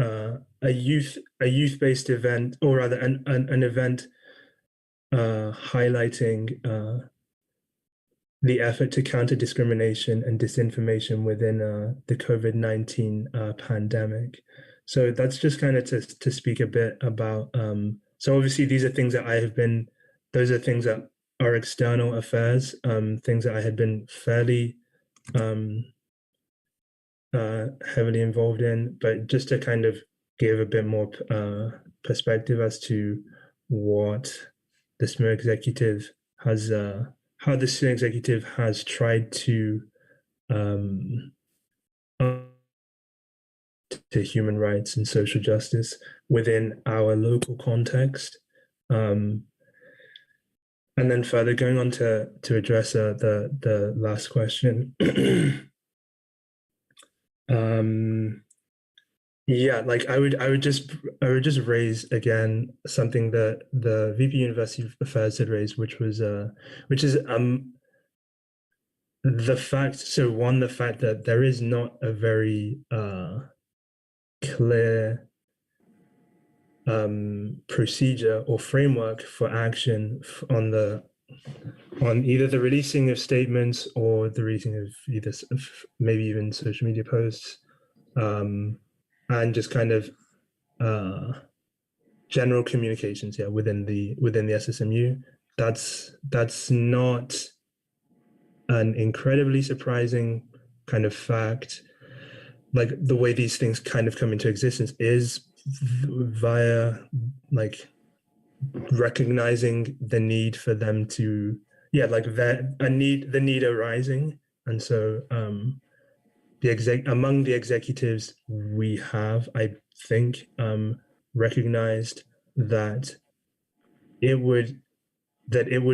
a youth-based event, or rather an event highlighting the effort to counter discrimination and disinformation within the COVID-19 pandemic. So that's just kind of to speak a bit about. So obviously these are things that those are things that are external affairs, things that I had been fairly heavily involved in, but just to kind of give a bit more perspective as to what the SSMU executive has, how the SSMU executive has tried to human rights and social justice within our local context. And then further going on to address the last question. Yeah, like I would just raise again something that the VP University Affairs had raised, which is the fact that there is not a very clear procedure or framework for action on either the releasing of statements or the reading of maybe even social media posts, and just kind of general communications, within the SSMU. That's not an incredibly surprising kind of fact. Like the way these things kind of come into existence is via like recognizing the need for them to, the need arising. And so among the executives we have, I think, recognized that it would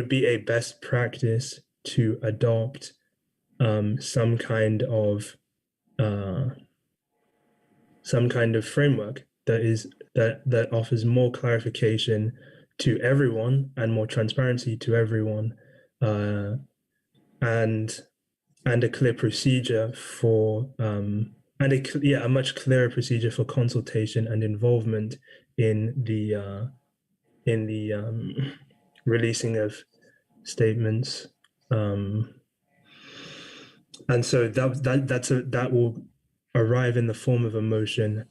be a best practice to adopt some kind of framework that offers more clarification to everyone and more transparency to everyone, and a clear procedure for a much clearer procedure for consultation and involvement in the releasing of statements, and so that will arrive in the form of a motion.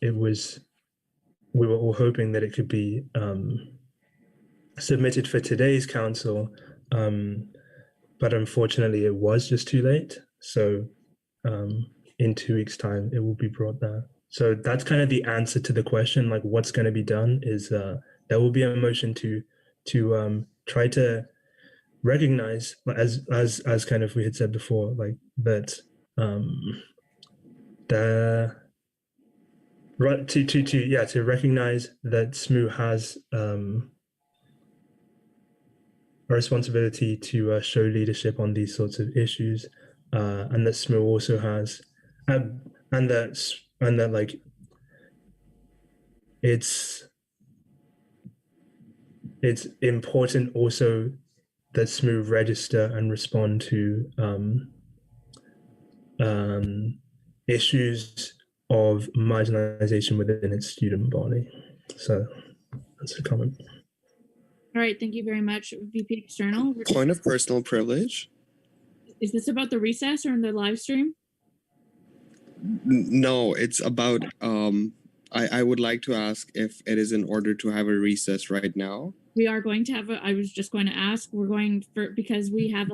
We were all hoping that it could be submitted for today's council, but unfortunately it was just too late. So in 2 weeks' time, it will be brought there. So that's kind of the answer to the question, like what's going to be done is there will be a motion to try to recognize, as kind of we had said before, like that to recognize that SSMU has a responsibility to show leadership on these sorts of issues, and that SSMU also has, and that like it's important also that SSMU register and respond to issues of marginalization within its student body. So that's a comment. All right, thank you very much, VP External. Point of personal privilege. Is this about the recess or in the live stream? No, it's about, I would like to ask if it is in order to have a recess right now. We are going to have I was just going to ask, because we have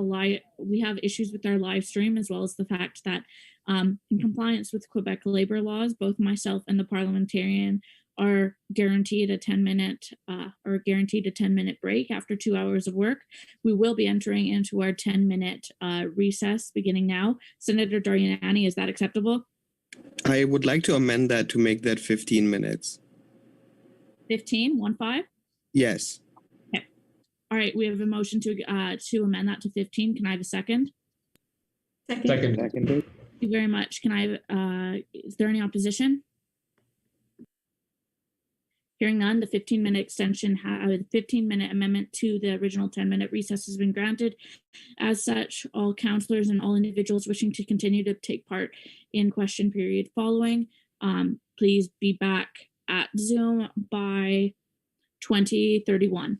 issues with our live stream, as well as the fact that in compliance with Quebec labor laws, both myself and the parliamentarian are guaranteed a 10-minute break after 2 hours of work. We will be entering into our 10-minute recess beginning now. Senator Doriani, is that acceptable? I would like to amend that to make that 15 minutes. 15? Yes. Okay. All right, we have a motion to amend that to 15. Can I have a second? Second. Thank you very much. Is there any opposition? Hearing none, the 15-minute extension, the 15-minute amendment to the original 10-minute recess has been granted. As such, all councillors and all individuals wishing to continue to take part in question period following, please be back at Zoom by 2031.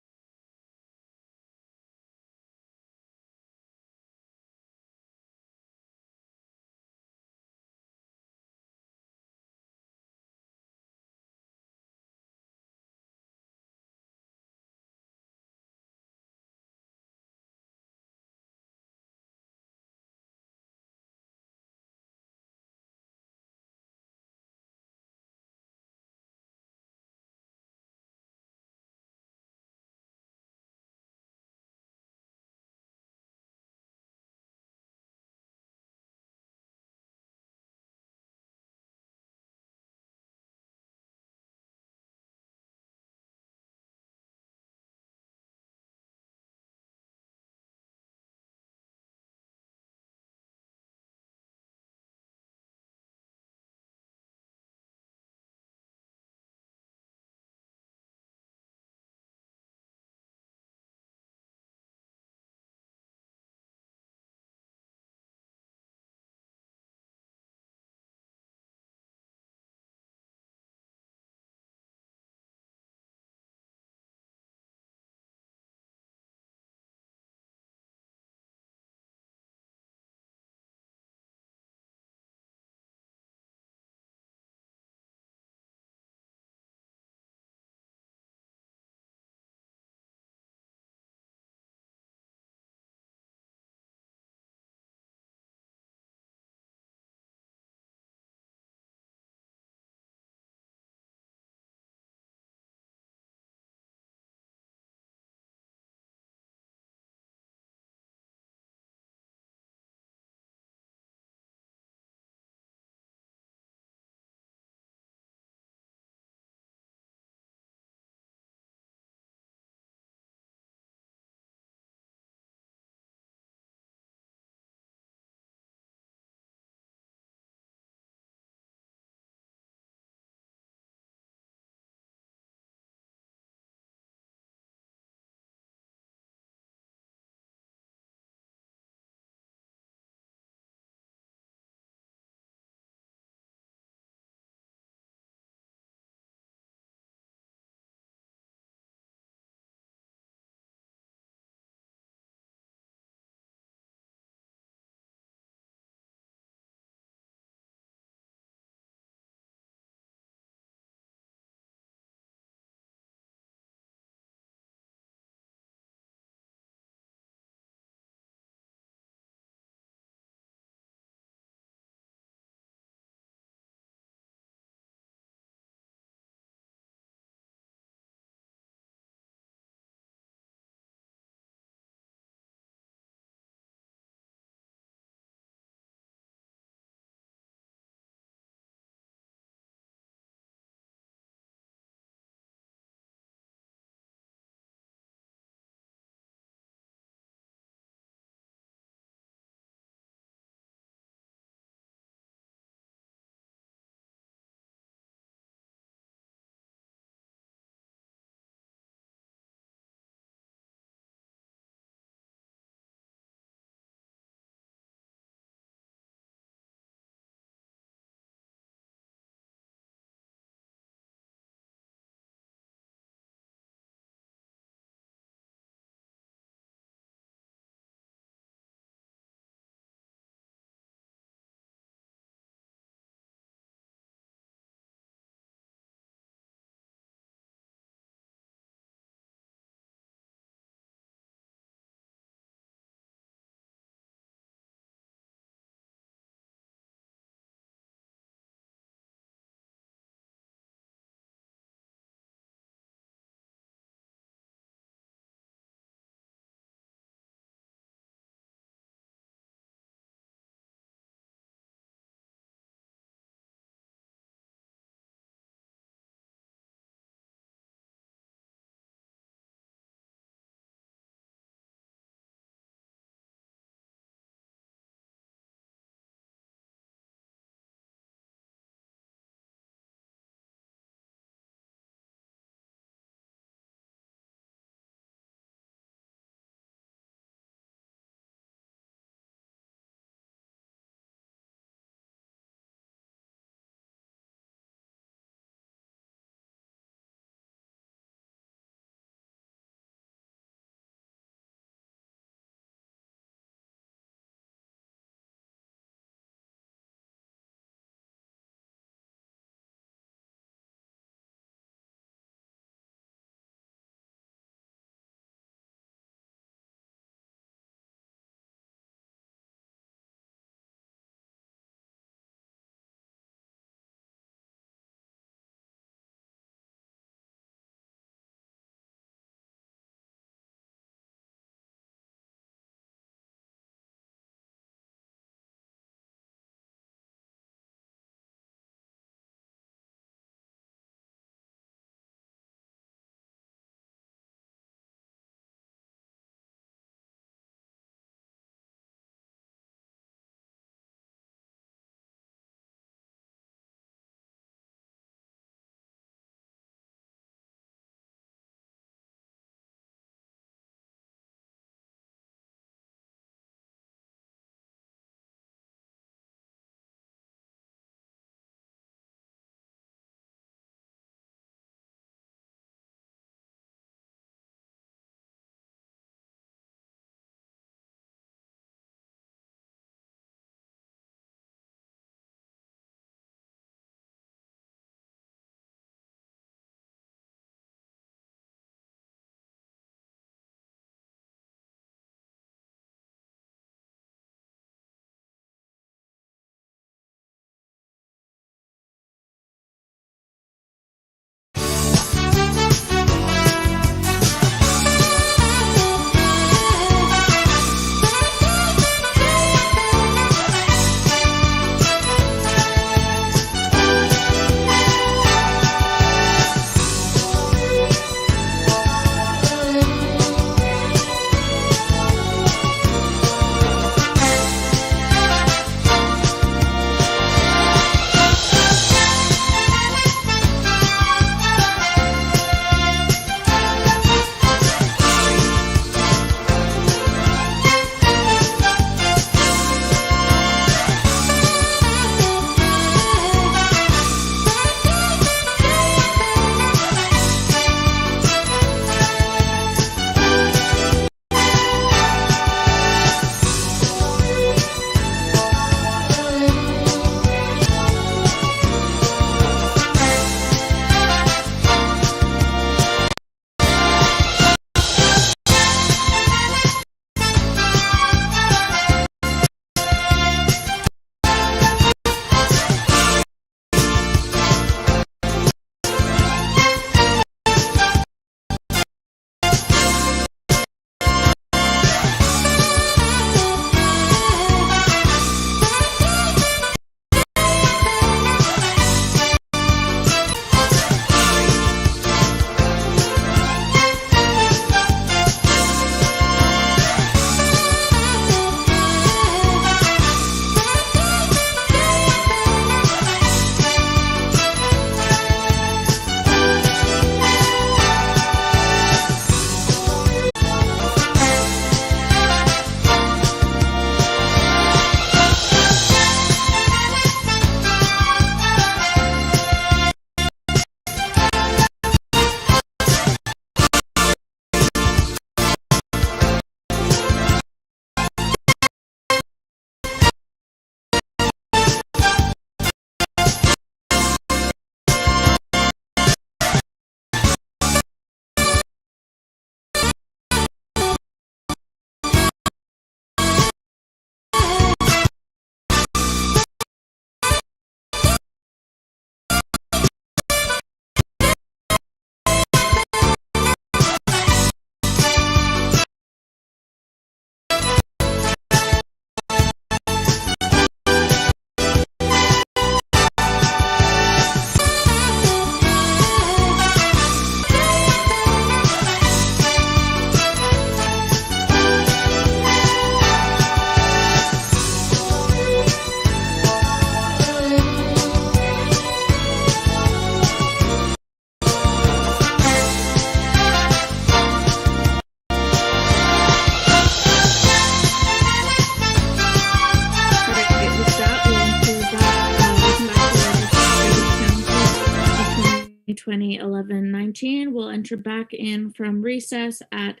19. We'll enter back in from recess at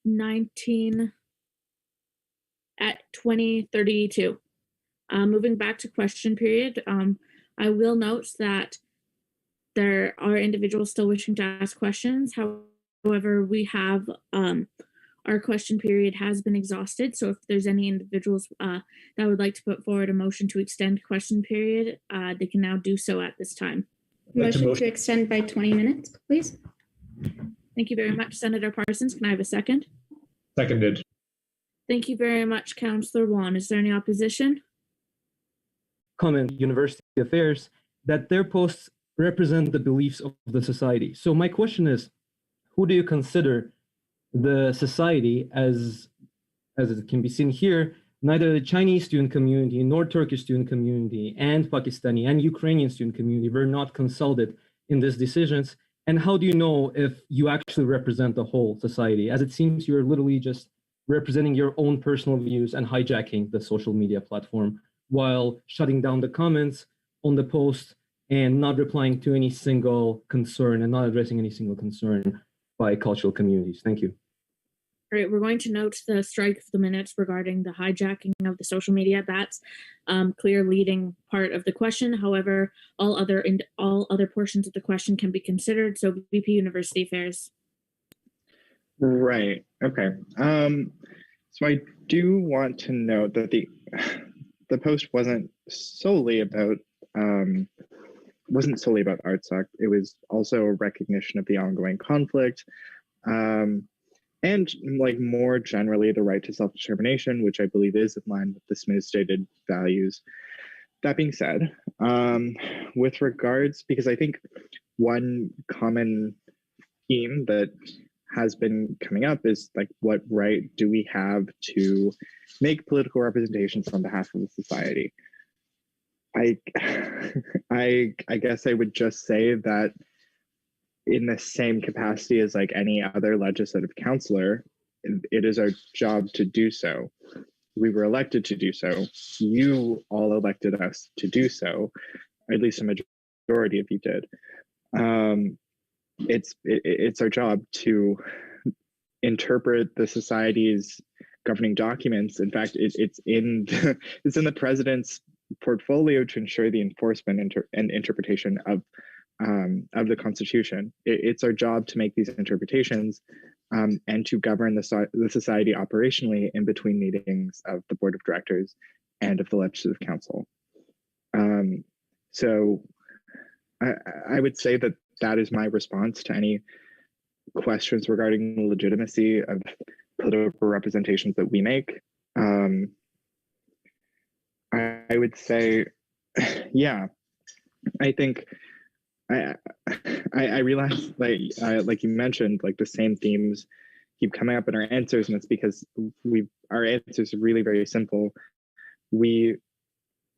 20:32. Moving back to question period, I will note that there are individuals still wishing to ask questions. However, we have our question period has been exhausted. So if there's any individuals that would like to put forward a motion to extend question period, they can now do so at this time. Motion to extend by 20 minutes, please. Thank you very much, Senator Parsons. Can I have a second? Seconded. Thank you very much, Councillor Wan. Is there any opposition? Comment University Affairs that their posts represent the beliefs of the society. So my question is, who do you consider the society? As it can be seen here, neither the Chinese student community nor Turkish student community and Pakistani and Ukrainian student community were not consulted in these decisions. And how do you know if you actually represent the whole society? As it seems you're literally just representing your own personal views and hijacking the social media platform while shutting down the comments on the post and not replying to any single concern and not addressing any single concern by cultural communities. Thank you. All right, we're going to note the strike of the minutes regarding the hijacking of the social media. That's clear leading part of the question. However, all other portions of the question can be considered. So VP University Affairs. Right. Okay. So I do want to note that the post wasn't solely about ArtSec. It was also a recognition of the ongoing conflict, and like more generally the right to self-determination, which I believe is in line with the SMU's stated values. That being said, with regards, because I think one common theme that has been coming up is like, what right do we have to make political representations on behalf of the society? I guess I would just say that in the same capacity as like any other legislative counselor, it is our job to do so. We were elected to do so. You all elected us to do so. At least a majority of you did. It's our job to interpret the society's governing documents. In fact, it's in the president's portfolio to ensure the enforcement and interpretation of the Constitution. It's our job to make these interpretations and to govern the society operationally in between meetings of the Board of Directors and of the Legislative Council. So I would say that that is my response to any questions regarding the legitimacy of political representations that we make. I would say, yeah, I think I realize, like you mentioned, like the same themes keep coming up in our answers, and it's because our answers are really very simple. We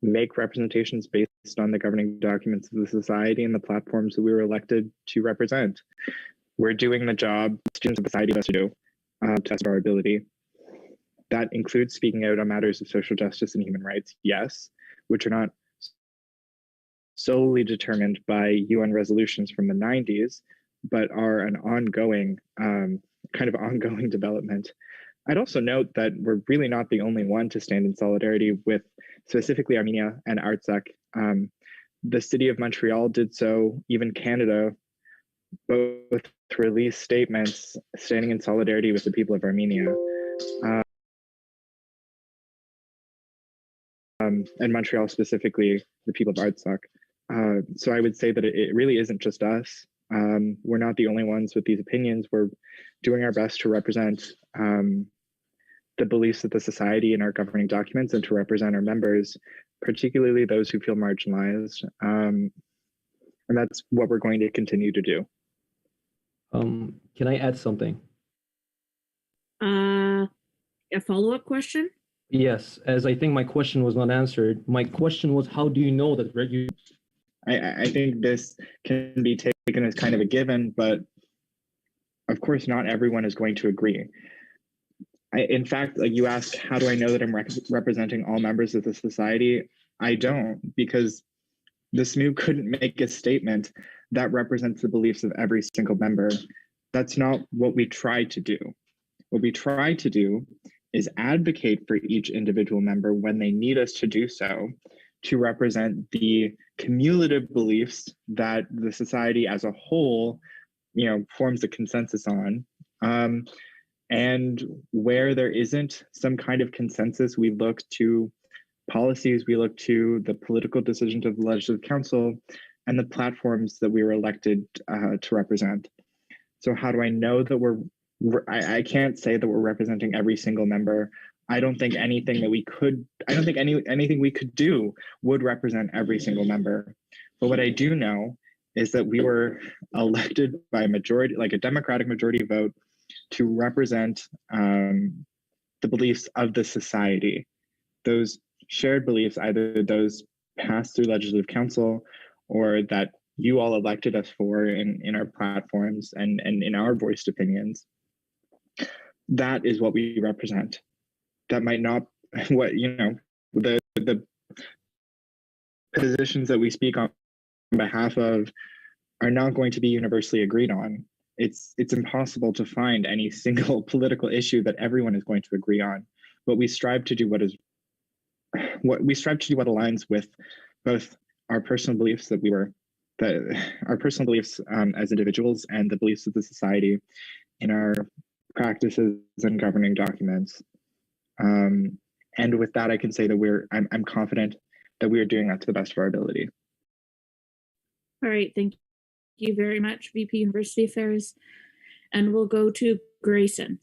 make representations based on the governing documents of the society and the platforms that we were elected to represent. We're doing the job students of society has to do to test our ability. That includes speaking out on matters of social justice and human rights, yes, which are not solely determined by UN resolutions from the 90s, but are an ongoing, kind of ongoing development. I'd also note that we're really not the only one to stand in solidarity with specifically Armenia and ArtSec. The city of Montreal did so, even Canada both released statements standing in solidarity with the people of Armenia. And Montreal specifically, the people of ArtSec. So I would say that it really isn't just us. We're not the only ones with these opinions. We're doing our best to represent the beliefs of the society in our governing documents and to represent our members, particularly those who feel marginalized. And that's what we're going to continue to do. Can I add something? A follow-up question? Yes, as I think my question was not answered. My question was, how do you know that I think this can be taken as kind of a given, but of course not everyone is going to agree. In fact, like you asked, how do I know that I'm representing all members of the society? I don't, because the SMU couldn't make a statement that represents the beliefs of every single member. That's not what we try to do. What we try to do is advocate for each individual member when they need us to do so, to represent the cumulative beliefs that the society as a whole, forms a consensus on. And where there isn't some kind of consensus, we look to policies, we look to the political decisions of the Legislative Council and the platforms that we were elected to represent. So how do I know that I can't say that we're representing every single member. I don't think anything we could do would represent every single member. But what I do know is that we were elected by a majority, like a democratic majority vote, to represent the beliefs of the society. Those shared beliefs, either those passed through Legislative Council or that you all elected us for in our platforms and in our voiced opinions. That is what we represent. That might not, the positions that we speak on behalf of are not going to be universally agreed on. It's impossible to find any single political issue that everyone is going to agree on. But we strive to do what aligns with both our personal beliefs our personal beliefs as individuals and the beliefs of the society in our practices and governing documents. And with that, I can say that I'm confident that we are doing that to the best of our ability. All right, thank you very much, VP University Affairs. And we'll go to Grayson.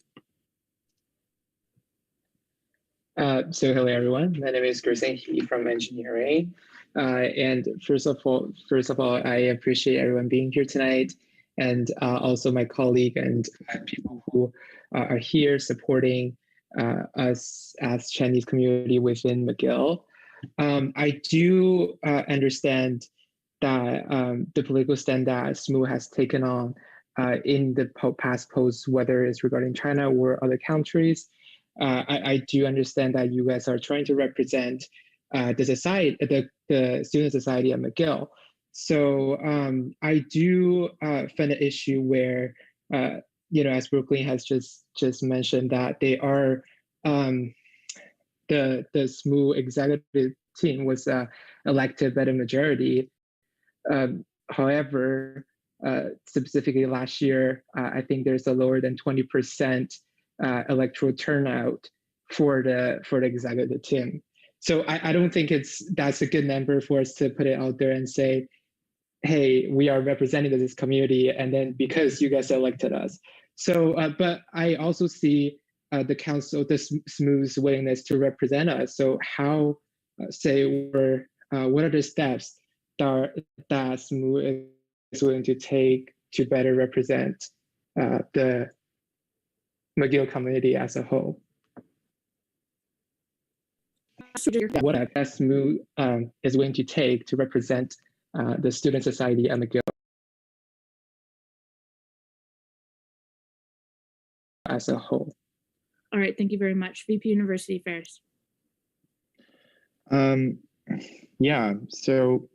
So hello everyone, my name is Grayson He from engineering. And first of all, I appreciate everyone being here tonight, and also my colleague and people who are here supporting us as Chinese community within McGill. I do understand that the political stand that SSMU has taken on in the past posts, whether it's regarding China or other countries. I do understand that you guys are trying to represent the society, the student society at McGill. So I do find an issue where, as Brooklyn has just mentioned, that they are the SSMU executive team was elected by the majority. However, specifically last year, I think there's a lower than 20% electoral turnout for the executive team. So I don't think that's a good number for us to put it out there and say, hey, we are representing this community, and then because you guys elected us. So, but I also see the council, the SSMU's willingness to represent us. So how, what are the steps that SSMU is willing to take to better represent the McGill community as a whole? What SSMU is willing to take to represent the student society at McGill as a whole? All right, thank you very much. VP University Affairs. Yeah, so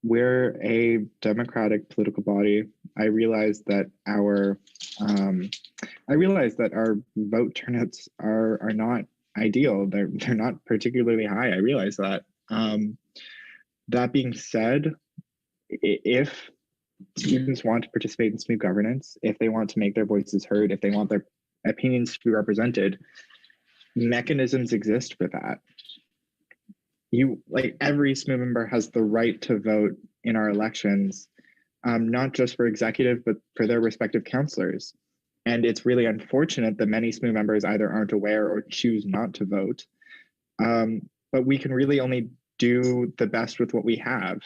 we're a democratic political body. I realize that our vote turnouts are not ideal. They're not particularly high. I realize that. That being said, if students want to participate in SSMU governance, if they want to make their voices heard, if they want their opinions to be represented, mechanisms exist for that. Every SSMU member has the right to vote in our elections, not just for executive, but for their respective counselors. And it's really unfortunate that many SSMU members either aren't aware or choose not to vote. But we can really only do the best with what we have.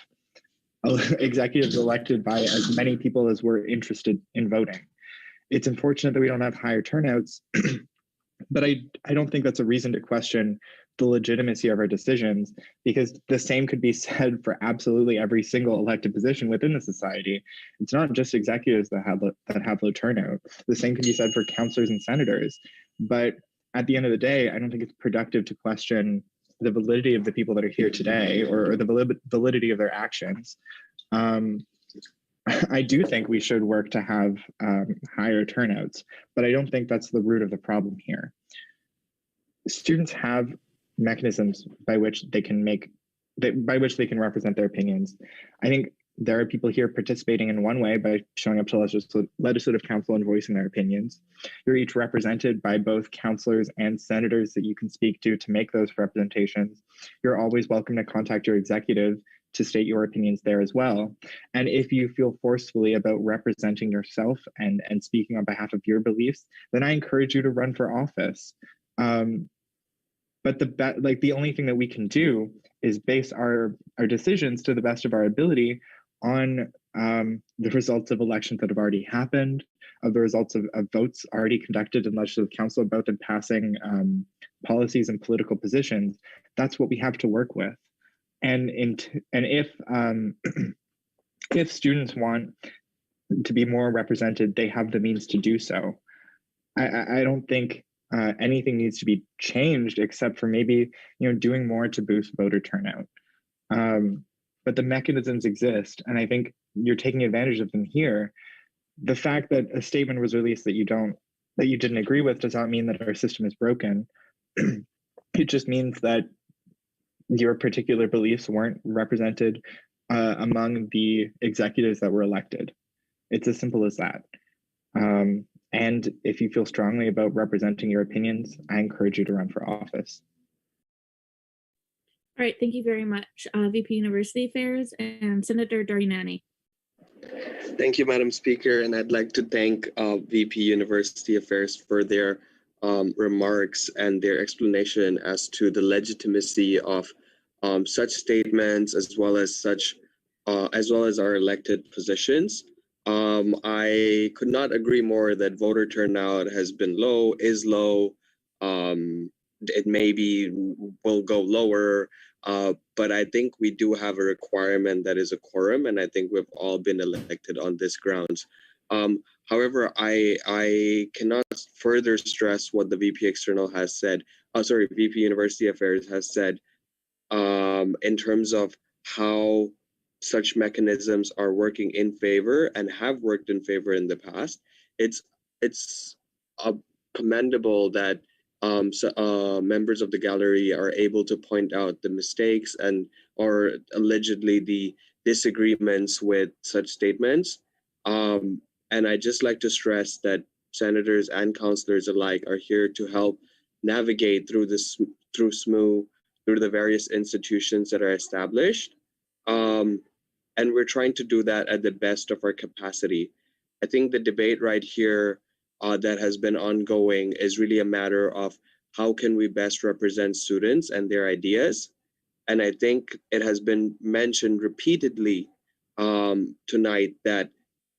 Executives elected by as many people as we're interested in voting. It's unfortunate that we don't have higher turnouts, but I don't think that's a reason to question the legitimacy of our decisions, because the same could be said for absolutely every single elected position within the society. It's not just executives that have low turnout. The same can be said for counselors and senators. But at the end of the day, I don't think it's productive to question the validity of the people that are here today or the validity of their actions. I do think we should work to have higher turnouts, but I don't think that's the root of the problem here. Students have mechanisms by which they can represent their opinions. I think there are people here participating in one way by showing up to legislative council and voicing their opinions. You're each represented by both councilors and senators that you can speak to make those representations. You're always welcome to contact your executive to state your opinions there as well. And if you feel forcefully about representing yourself and speaking on behalf of your beliefs, then I encourage you to run for office. But the only thing that we can do is base our decisions to the best of our ability on the results of elections that have already happened, of the results of votes already conducted in legislative council about them passing policies and political positions. That's what we have to work with. And if if students want to be more represented, they have the means to do so. I don't think anything needs to be changed except for maybe doing more to boost voter turnout. But the mechanisms exist, and I think you're taking advantage of them here. The fact that a statement was released that you didn't agree with does not mean that our system is broken. It just means that your particular beliefs weren't represented among the executives that were elected. It's as simple as that. And if you feel strongly about representing your opinions, I encourage you to run for office. All right, thank you very much, VP University Affairs and Senator Darinani. Thank you, Madam Speaker, and I'd like to thank VP University Affairs for their remarks and their explanation as to the legitimacy of such statements as well as our elected positions. I could not agree more that voter turnout has been low, is low. It maybe will go lower, but I think we do have a requirement that is a quorum, and I think we've all been elected on this grounds. However, I cannot further stress what the VP External has said. VP University Affairs has said in terms of how such mechanisms are working in favor and have worked in favor in the past. It's commendable that members of the gallery are able to point out the mistakes or allegedly the disagreements with such statements. And I'd just like to stress that senators and councilors alike are here to help navigate through SMU, through the various institutions that are established. And we're trying to do that at the best of our capacity. I think the debate right here that has been ongoing is really a matter of how can we best represent students and their ideas. And I think it has been mentioned repeatedly tonight that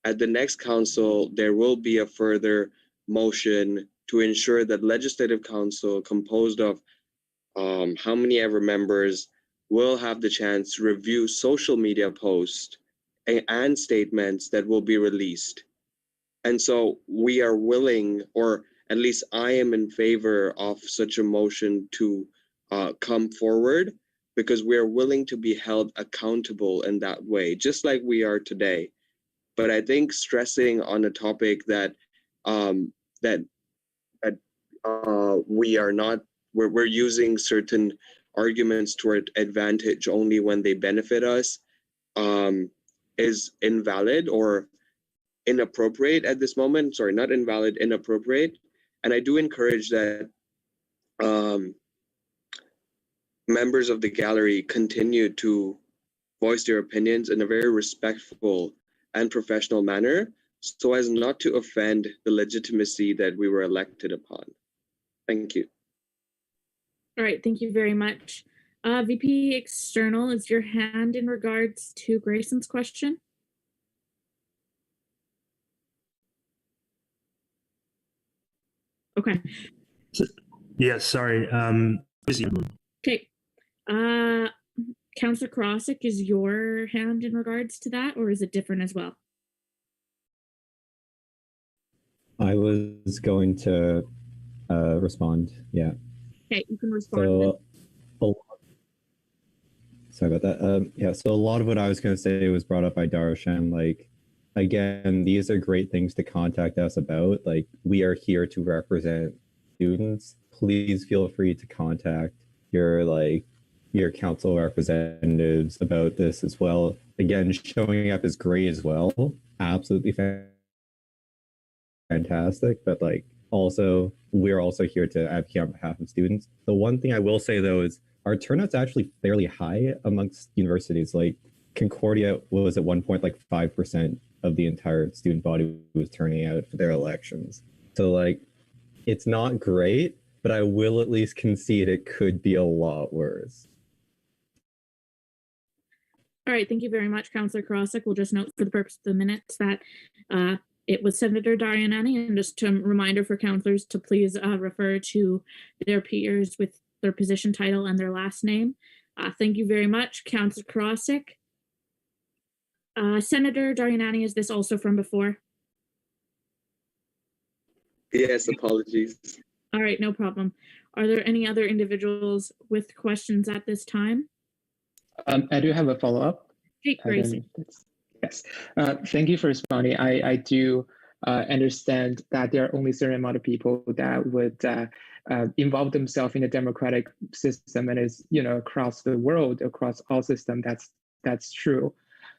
at the next council, there will be a further motion to ensure that legislative council composed of how many ever members will have the chance to review social media posts and statements that will be released. And so we are willing, or at least I am in favor of such a motion to come forward, because we are willing to be held accountable in that way, just like we are today. But I think stressing on a topic that we're using certain arguments to our advantage only when they benefit us is invalid or inappropriate at this moment. Sorry, not invalid, inappropriate. And I do encourage that members of the gallery continue to voice their opinions in a very respectful and professional manner so as not to offend the legitimacy that we were elected upon. Thank you. All right, thank you very much. VP External, is your hand in regards to Grayson's question? Okay. Yes, sorry. Okay. Councillor Karasik, is your hand in regards to that, or is it different as well? I was going to respond, yeah. Okay, you can respond. So, sorry about that. Yeah, so a lot of what I was going to say was brought up by Darshan, like again, these are great things to contact us about. Like, we are here to represent students. Please feel free to contact your council representatives about this as well. Again, showing up is great as well. Absolutely fantastic. But like, also, we're also here to advocate on behalf of students. The one thing I will say though is our turnout's actually fairly high amongst universities. Like, Concordia was at one point like 5% of the entire student body was turning out for their elections. So like, it's not great, but I will at least concede it could be a lot worse. All right, thank you very much, Councillor Karasik. We'll just note for the purpose of the minutes that it was Senator Darianani, and just a reminder for councillors to please refer to their peers with their position title and their last name. Thank you very much, Councillor Karasik. Senator Darianani, is this also from before? Yes, apologies. All right, no problem. Are there any other individuals with questions at this time? I do have a follow-up. Hey, Gracie. Yes. Thank you for responding. I do understand that there are only a certain amount of people that would involve themselves in a democratic system, and is, you know, across the world, across all systems. That's true.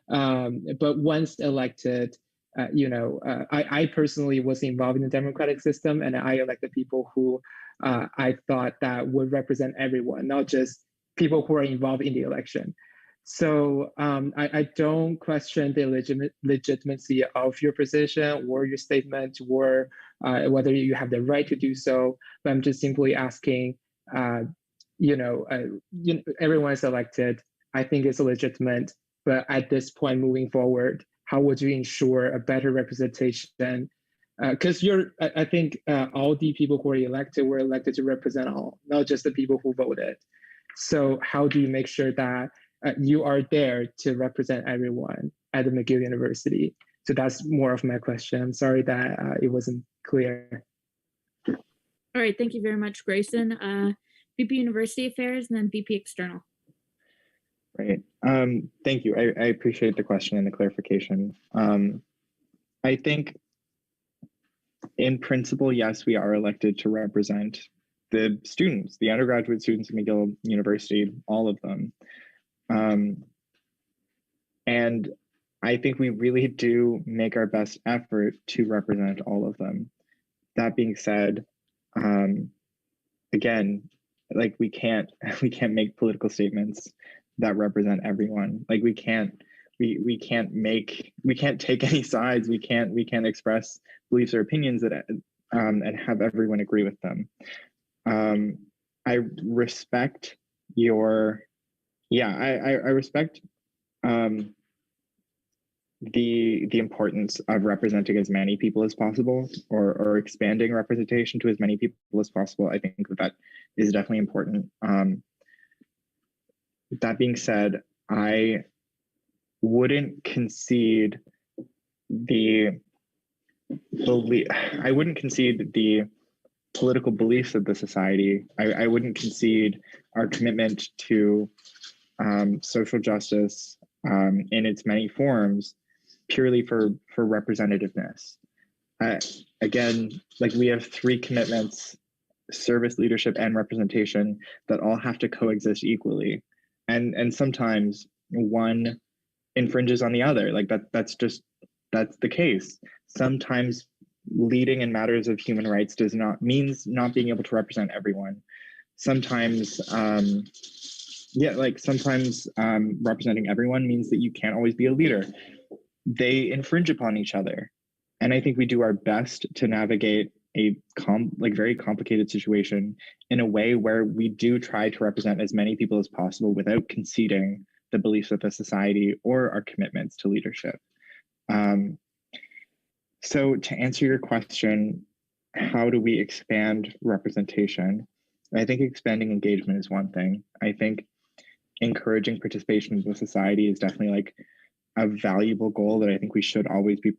But once elected, I personally was involved in the democratic system, and I elected people who I thought that would represent everyone, not just people who are involved in the election. So I don't question the legitimacy of your position or your statement, or whether you have the right to do so. But I'm just simply asking, everyone is elected. I think it's legitimate. But at this point, moving forward, how would you ensure a better representation? Because I think all the people who are elected were elected to represent all, not just the people who voted. So how do you make sure that you are there to represent everyone at the McGill University? So that's more of my question. I'm sorry that it wasn't clear. All right, thank you very much, Grayson. VP University Affairs, and then VP External. Great. Thank you. I appreciate the question and the clarification. I think in principle, yes, we are elected to represent the students, the undergraduate students at McGill University, all of them. And I think we really do make our best effort to represent all of them. That being said, again, like we can't make political statements that represent everyone. Like we can't take any sides. We can't express beliefs or opinions that and have everyone agree with them. I respect your, I respect the importance of representing as many people as possible, or expanding representation to as many people as possible. I think that is definitely important. That being said, I wouldn't concede the political beliefs of the society. I wouldn't concede our commitment to social justice in its many forms purely for representativeness. Again, like we have three commitments: service, leadership, and representation, that all have to coexist equally. And sometimes one infringes on the other. Like that's the case. Sometimes leading in matters of human rights means not being able to represent everyone. Sometimes representing everyone means that you can't always be a leader. They infringe upon each other. And I think we do our best to navigate a very complicated situation in a way where we do try to represent as many people as possible without conceding the beliefs of the society or our commitments to leadership. So to answer your question, how do we expand representation? I think expanding engagement is one thing. I think encouraging participation in the society is definitely like a valuable goal that I think we should always be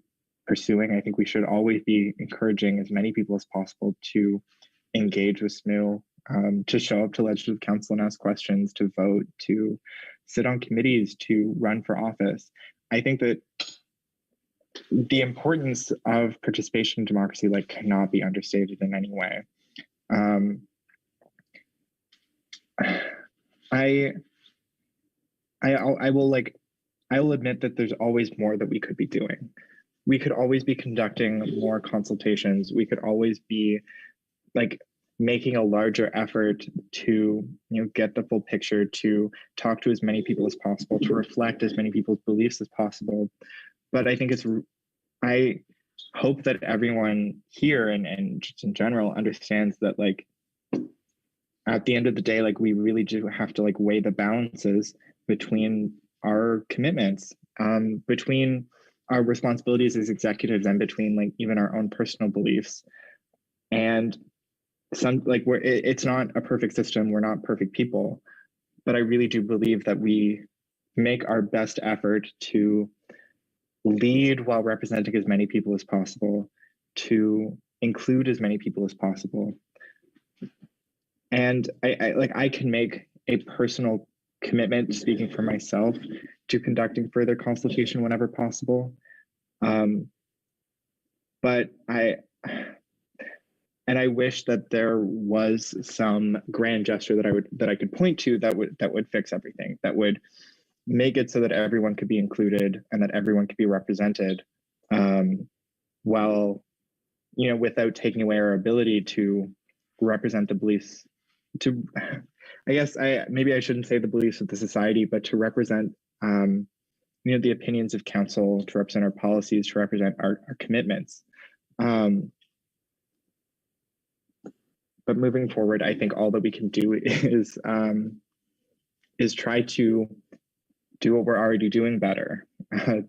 pursuing. I think we should always be encouraging as many people as possible to engage with SMU, to show up to Legislative Council and ask questions, to vote, to sit on committees, to run for office. I think that the importance of participation in democracy like cannot be understated in any way. I will admit that there's always more that we could be doing. We could always be conducting more consultations. We could always be like making a larger effort to, you know, get the full picture, to talk to as many people as possible, to reflect as many people's beliefs as possible. But I think I hope that everyone here and just in general understands that, like, at the end of the day, like, we really do have to like weigh the balances between our commitments, between our responsibilities as executives, and between like even our own personal beliefs. And some like it's not a perfect system. We're not perfect people, but I really do believe that we make our best effort to lead while representing as many people as possible, to include as many people as possible. And I can make a personal commitment, speaking for myself, to conducting further consultation whenever possible. But I wish that there was some grand gesture that I could point to that would fix everything, that would make it so that everyone could be included and that everyone could be represented, while, you know, without taking away our ability to represent the beliefs, to, I guess maybe I shouldn't say the beliefs of the society, but to represent, you know, the opinions of council, to represent our policies, to represent our commitments. But moving forward, I think all that we can do is try to do what we're already doing better,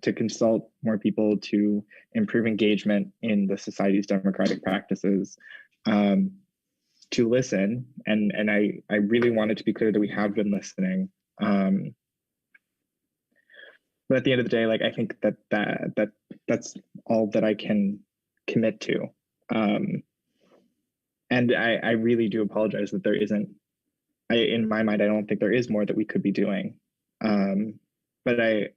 to consult more people, to improve engagement in the society's democratic practices, to listen. And I really want it to be clear that we have been listening. But at the end of the day, like, I think that's all that I can commit to. And I really do apologize that there isn't, in my mind, I don't think there is more that we could be doing. But I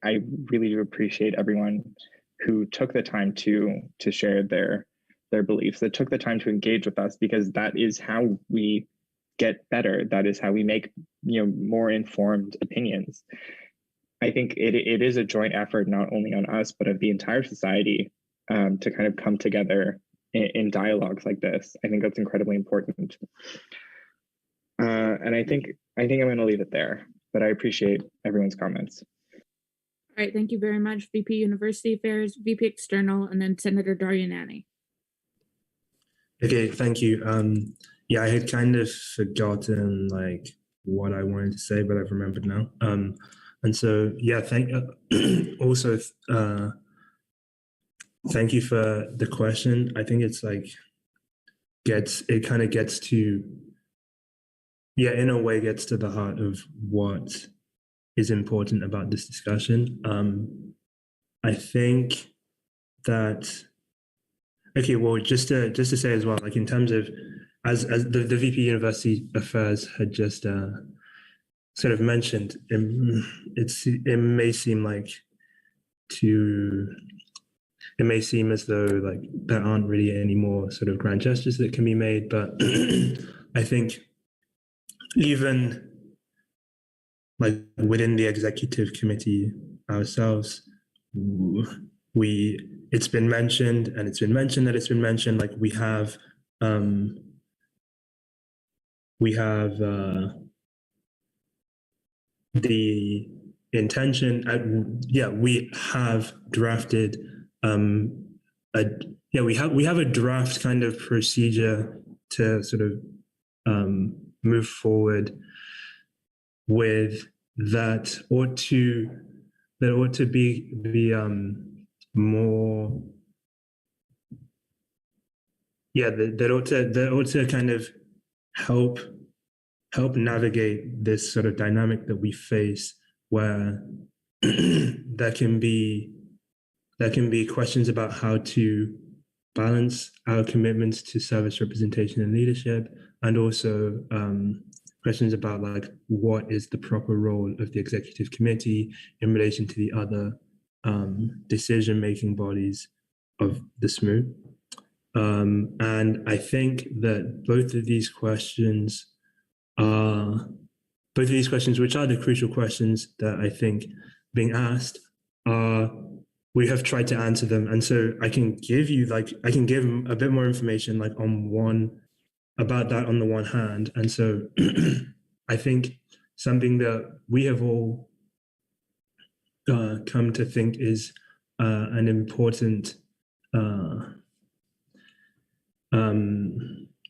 really do appreciate everyone who took the time to share their beliefs, that took the time to engage with us, because that is how we get better. That is how we make, you know, more informed opinions. I think it is a joint effort, not only on us, but of the entire society, to kind of come together in dialogues like this. I think that's incredibly important. And I think I'm going to leave it there, but I appreciate everyone's comments. All right, thank you very much, VP University Affairs, VP External, and then Senator Daryanani. Okay, thank you. Yeah, I had kind of forgotten like what I wanted to say, but I've remembered now. And so, yeah, thank you for the question. I think it's like it kind of gets to, yeah, in a way gets to the heart of what is important about this discussion. I think that, okay, well, just to say as well, like in terms of, as the VP University Affairs had just sort of mentioned, it may seem as though like there aren't really any more sort of grand gestures that can be made, but I think even like within the executive committee ourselves, it's been mentioned, and it's been mentioned that it's been mentioned, like we have the intention, we have drafted we have a draft kind of procedure to sort of move forward with that ought to be more, that ought to kind of help navigate this sort of dynamic that we face, where there can be questions about how to balance our commitments to service representation and leadership, and also questions about like what is the proper role of the executive committee in relation to the other decision-making bodies the SMU. And I think that both of these questions, which are the crucial questions that I think being asked, we have tried to answer them. And so I can give a bit more information about that on the one hand. And so I think something that we have all come to think is an important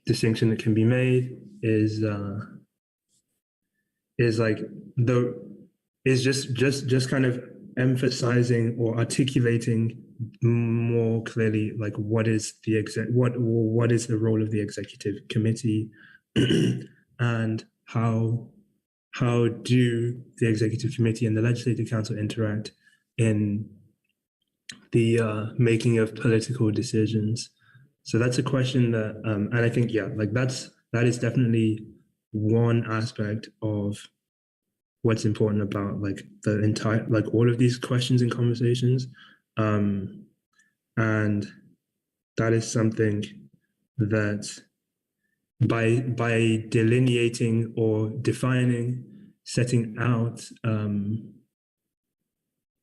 distinction that can be made is just kind of emphasizing or articulating more clearly like what is the role of the executive committee and how do the executive committee and the legislative council interact in the making of political decisions. So that's a question that and I think that is definitely one aspect of what's important about like the entire all of these questions and conversations, and that is something that by delineating or defining, setting out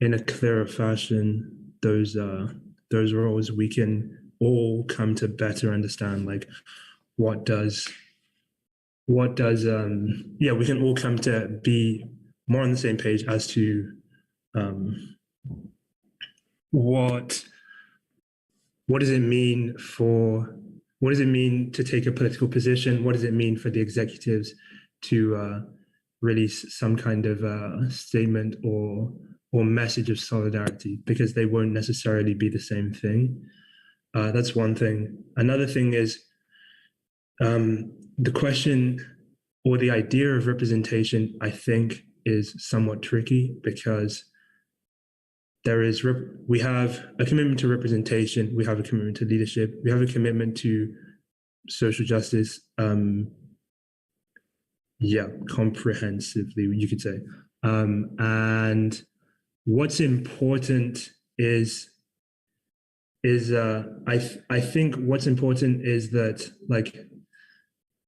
in a clearer fashion those roles, we can all come to better understand like we can all come to be more on the same page as to what does it mean to take a political position? What does it mean for the executives to release some kind of statement or message of solidarity, because they won't necessarily be the same thing. That's one thing. Another thing is the question or the idea of representation, I think, is somewhat tricky because we have a commitment to representation, we have a commitment to leadership, we have a commitment to social justice, comprehensively, you could say. And what's important is I think what's important is that like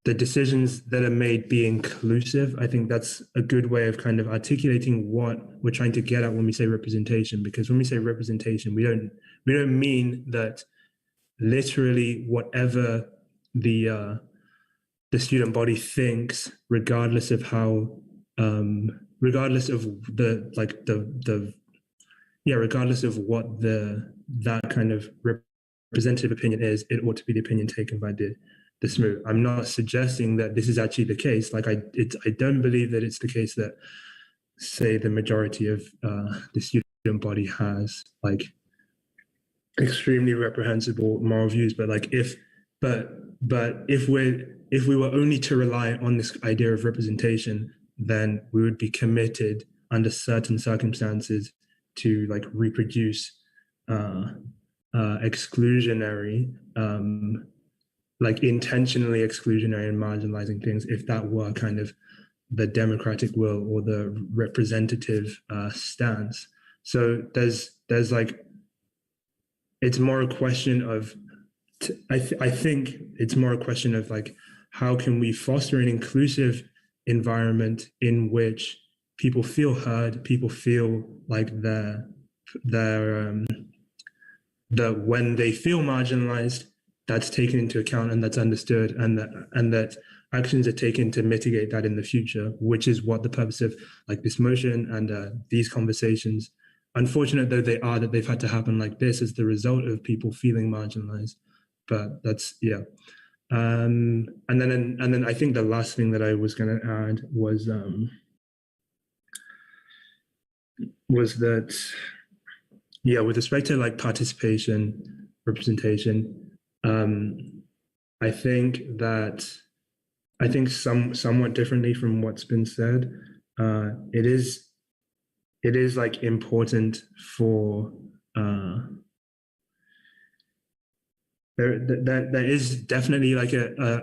the decisions that are made be inclusive. I think that's a good way of kind of articulating what we're trying to get at when we say representation, because when we say representation, we don't mean that literally whatever the student body thinks, regardless of how regardless of what that kind of representative opinion is, it ought to be the opinion taken by the SMU. I'm not suggesting that this is actually the case. Like I don't believe that it's the case that, say, the majority of the student body has like extremely reprehensible moral views. But like if we were only to rely on this idea of representation, then we would be committed under certain circumstances to like reproduce exclusionary, like intentionally exclusionary and marginalizing things, if that were kind of the democratic will or the representative stance. So there's like, it's more a question of, I think it's more a question of like, how can we foster an inclusive environment in which people feel heard, people feel like that when they feel marginalized, that's taken into account and that's understood, and that actions are taken to mitigate that in the future, which is what the purpose of like this motion and these conversations, unfortunate though they are, that they've had to happen like this as the result of people feeling marginalized. But that's, yeah. And then I think the last thing that I was going to add was that, yeah, with respect to like participation, representation, I think somewhat differently from what's been said, it is like important for there is definitely like an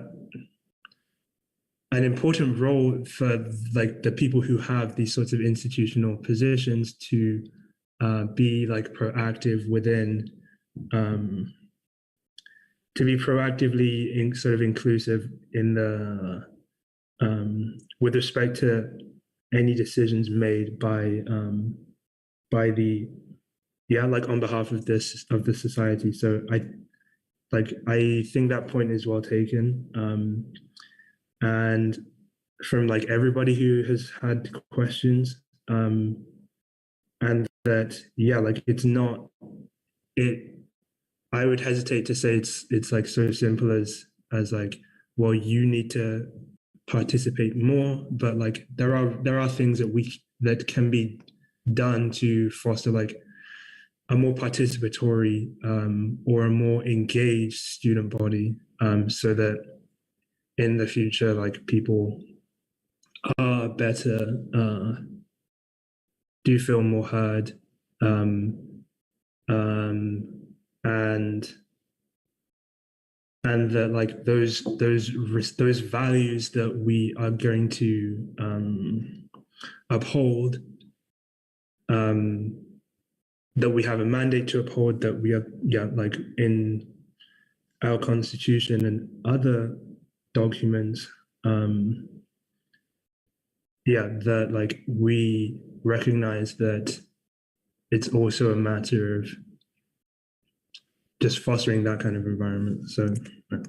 important role for like the people who have these sorts of institutional positions to be like proactive within proactively sort of inclusive in the with respect to any decisions made by the like on behalf of the society. So I think that point is well taken, and from like everybody who has had questions, and that like it's not it. I would hesitate to say it's like so simple as like, well, you need to participate more, but like there are things that can be done to foster like a more participatory or a more engaged student body, so that in the future like people are better, do feel more heard, and that like those values that we are going to uphold, that we have a mandate to uphold, that we are like in our constitution and other documents, that like we recognize that it's also a matter of just fostering that kind of environment. So, all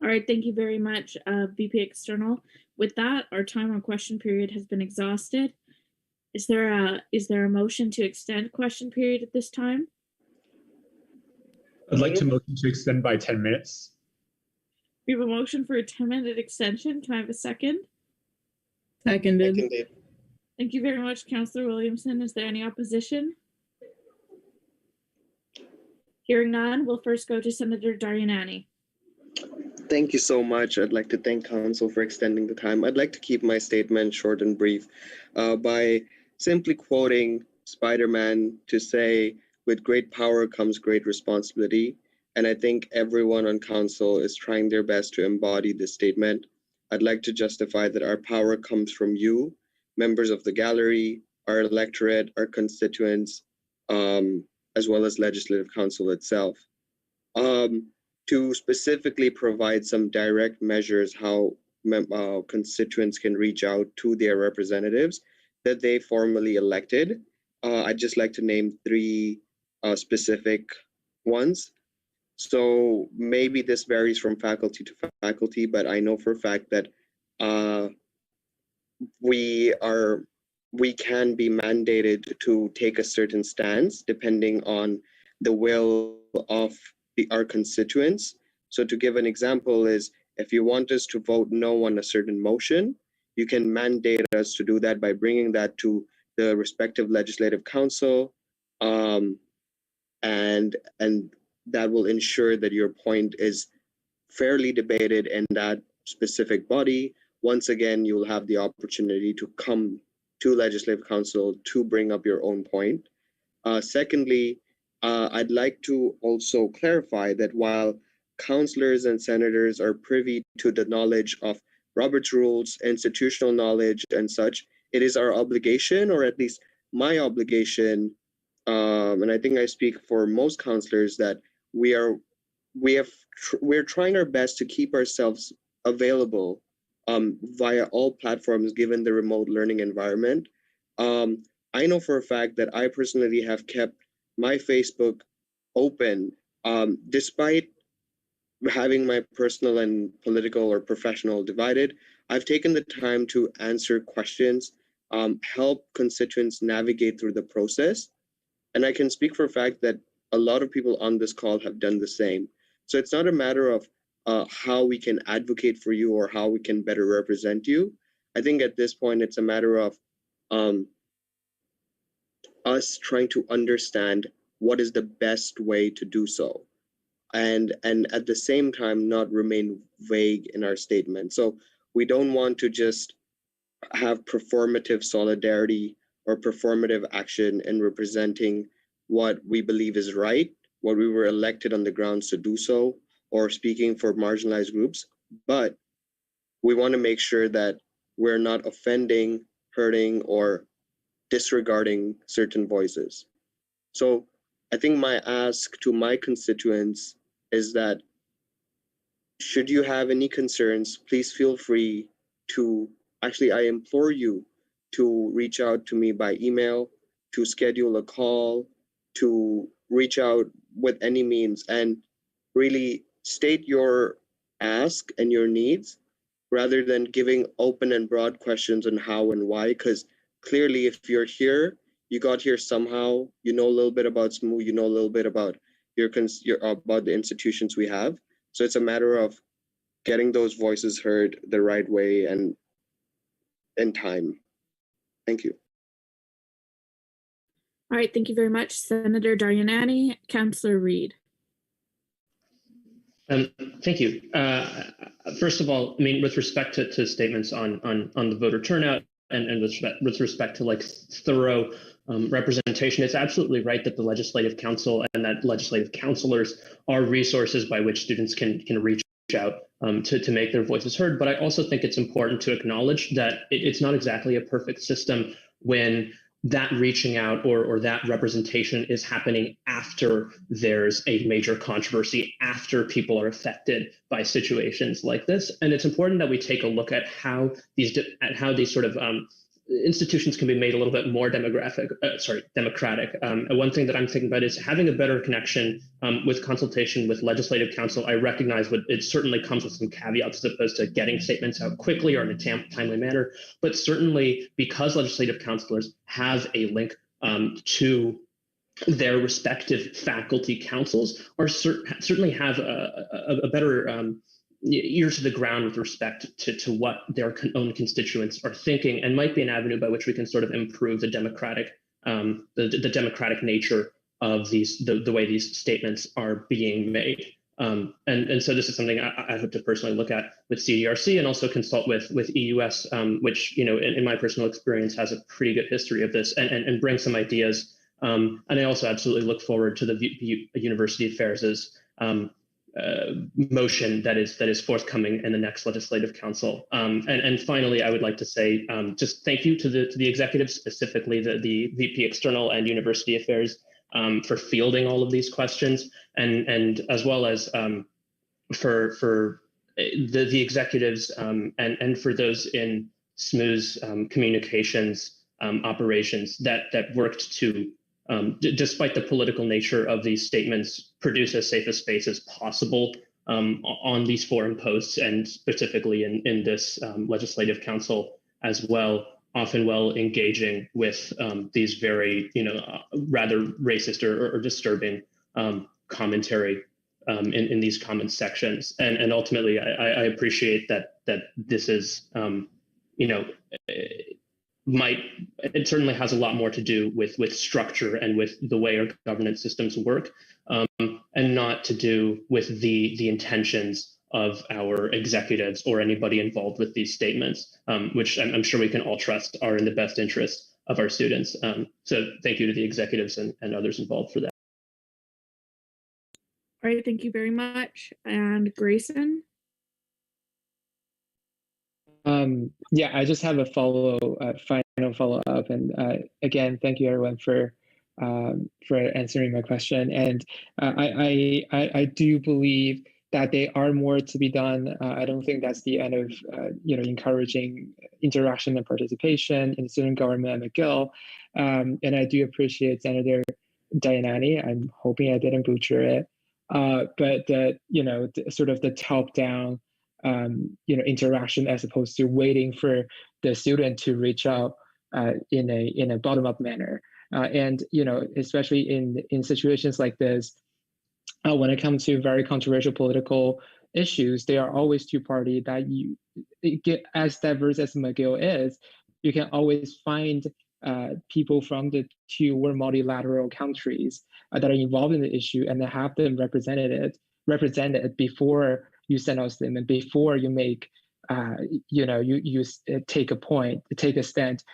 right, thank you very much, VP External. With that, our time on question period has been exhausted. Is there a motion to extend question period at this time? I'd like to motion to extend by 10 minutes. We have a motion for a 10-minute extension. Can I have a second? Seconded. Thank you very much, Councillor Williamson. Is there any opposition? Hearing none, we'll first go to Senator Darianani. Thank you so much. I'd like to thank Council for extending the time. I'd like to keep my statement short and brief by simply quoting Spider-Man to say, with great power comes great responsibility. And I think everyone on Council is trying their best to embody this statement. I'd like to justify that our power comes from you, members of the gallery, our electorate, our constituents, as well as Legislative Council itself. To specifically provide some direct measures how constituents can reach out to their representatives that they formally elected, I'd just like to name 3 specific ones. So maybe this varies from faculty to faculty, but I know for a fact that we can be mandated to take a certain stance depending on the will of our constituents. So to give an example is, if you want us to vote no on a certain motion, you can mandate us to do that by bringing that to the respective Legislative Council, and that will ensure that your point is fairly debated in that specific body. Once again, you will have the opportunity to come to Legislative Council to bring up your own point. Secondly, I'd like to also clarify that while councillors and senators are privy to the knowledge of Robert's rules, institutional knowledge, and such, it is our obligation, or at least my obligation, and I think I speak for most councillors, that we're trying our best to keep ourselves available via all platforms given the remote learning environment. I know for a fact that I personally have kept my Facebook open despite having my personal and political or professional divided. I've taken the time to answer questions, help constituents navigate through the process. And I can speak for a fact that a lot of people on this call have done the same. So it's not a matter of how we can advocate for you or how we can better represent you. I think at this point, it's a matter of us trying to understand what is the best way to do so. And at the same time, not remain vague in our statement. So we don't want to just have performative solidarity or performative action in representing what we believe is right, what we were elected on the grounds to do so, or speaking for marginalized groups. But we want to make sure that we're not offending, hurting, or disregarding certain voices. So I think my ask to my constituents is that should you have any concerns, please feel free to, actually, I implore you to reach out to me by email, to schedule a call, to reach out with any means and really state your ask and your needs rather than giving open and broad questions on how and why. Because clearly, if you're here, you got here somehow, you know a little bit about SMU, you know a little bit about your about the institutions we have. So it's a matter of getting those voices heard the right way and in time. Thank you. All right, thank you very much, Senator Daryanani. Councillor Reed. Thank you. First of all, I mean, with respect to statements on the voter turnout and with respect to like thorough representation, it's absolutely right that the Legislative Council and that legislative counselors are resources by which students can reach out to make their voices heard. But I also think it's important to acknowledge that it's not exactly a perfect system when that reaching out or that representation is happening after there's a major controversy, after people are affected by situations like this. And it's important that we take a look at how these sort of institutions can be made a little bit more democratic. One thing that I'm thinking about is having a better connection with consultation with Legislative Council. I recognize it certainly comes with some caveats as opposed to getting statements out quickly or in a timely manner, but certainly because Legislative Councilors have a link to their respective faculty councils, or certainly have a better ear to the ground with respect to what their own constituents are thinking, and might be an avenue by which we can sort of improve the democratic nature of the way these statements are being made. And so this is something I hope to personally look at with CDRC and also consult with EUS, which, you know, in my personal experience has a pretty good history of this, and bring some ideas. And I also absolutely look forward to the University Affairs' motion that is forthcoming in the next Legislative Council. And finally, I would like to say just thank you to the executive, specifically the VP External and University Affairs, for fielding all of these questions, and as well as for the executives and for those in SMU's communications operations that worked to, despite the political nature of these statements, produce as safe a space as possible on these forum posts, and specifically in this Legislative Council as well, often well engaging with these very, rather racist or disturbing commentary in these comment sections. And ultimately, I appreciate that this is, it certainly has a lot more to do with structure and with the way our governance systems work, and not to do with the intentions of our executives or anybody involved with these statements, which I'm sure we can all trust are in the best interest of our students. So thank you to the executives and others involved for that. All right, thank you very much. And Grayson? Yeah, I just have a final follow-up, and again, thank you everyone for answering my question. And I do believe that there are more to be done. I don't think that's the end of encouraging interaction and participation in student government at McGill. And I do appreciate Senator Daryanani. I'm hoping I didn't butcher it, but sort of the top-down interaction, as opposed to waiting for the student to reach out in a bottom-up manner. And especially in situations like this, when it comes to very controversial political issues, there are always two parties that you get. As diverse as McGill is, you can always find people from the two or multilateral countries that are involved in the issue, and then have them represented before you send out a statement, before you make you take a stand.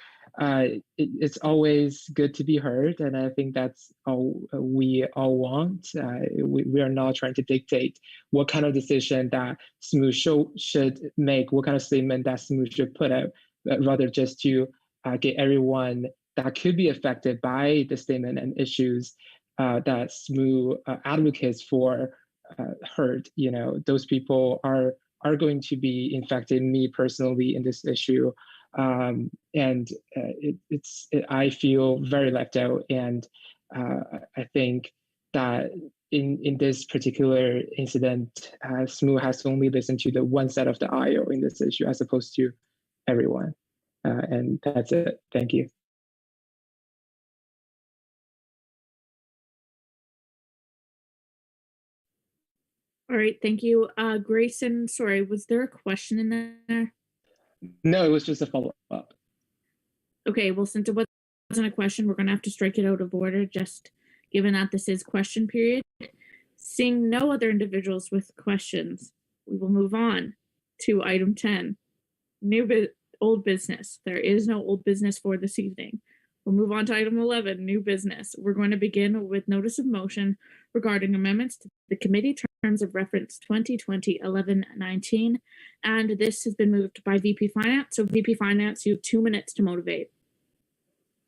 It's always good to be heard, and I think that's all we all want. We are not trying to dictate what kind of decision that SMU should make, what kind of statement that SMU should put out, but rather just to get everyone that could be affected by the statement and issues that SMU advocates for heard. Those people are going to be infected, me personally, in this issue. I feel very left out. And I think that in this particular incident, SMU has only listened to the one side of the aisle in this issue, as opposed to everyone. And that's it. Thank you. All right, thank you. Grayson, sorry, was there a question in there? No, it was just a follow-up. Okay, well, since it wasn't a question, we're gonna have to strike it out of order, just given that this is question period. Seeing no other individuals with questions, we will move on to item 10, old business. There is no old business for this evening. We'll move on to item 11, new business. We're going to begin with notice of motion regarding amendments to the committee terms of reference 2020-11-19. And this has been moved by VP Finance. So VP Finance, you have 2 minutes to motivate.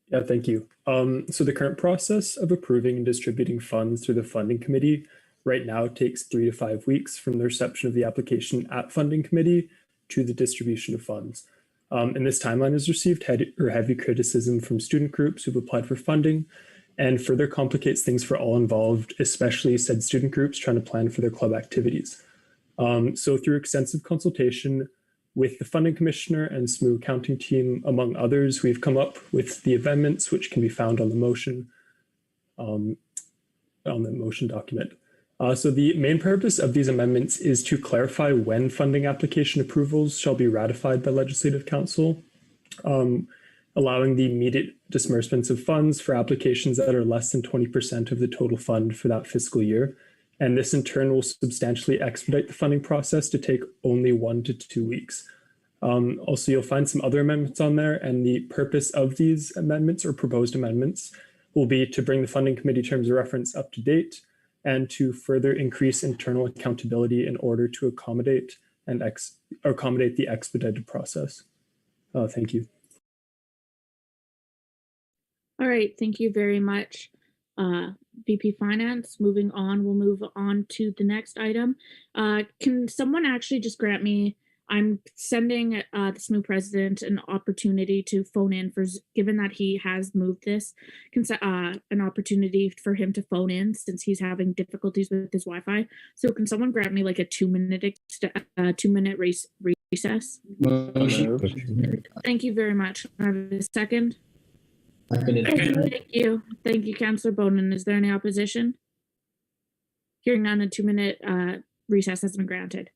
Yeah, thank you. So the current process of approving and distributing funds through the funding committee right now takes 3 to 5 weeks from the reception of the application at funding committee to the distribution of funds. And this timeline has received heavy criticism from student groups who've applied for funding and further complicates things for all involved, especially said student groups trying to plan for their club activities. So through extensive consultation with the funding commissioner and SMU accounting team, among others, we've come up with the amendments, which can be found on the motion document. So the main purpose of these amendments is to clarify when funding application approvals shall be ratified by Legislative Council, allowing the immediate disbursements of funds for applications that are less than 20% of the total fund for that fiscal year. And this in turn will substantially expedite the funding process to take only 1 to 2 weeks. Also, you'll find some other amendments on there, and the purpose of these amendments or proposed amendments will be to bring the funding committee terms of reference up to date and to further increase internal accountability in order to accommodate the expedited process. Thank you. All right, thank you very much, VP Finance. Moving on, we'll move on to the next item. Can someone actually just grant me, I'm sending the SMU president an opportunity to phone in given that he has moved this, an opportunity for him to phone in since he's having difficulties with his Wi-Fi. So can someone grant me like a 2-minute recess? Thank you very much. I have a second. Thank you. Thank you, Councillor Bonin. Is there any opposition? Hearing none, a 2-minute recess has been granted.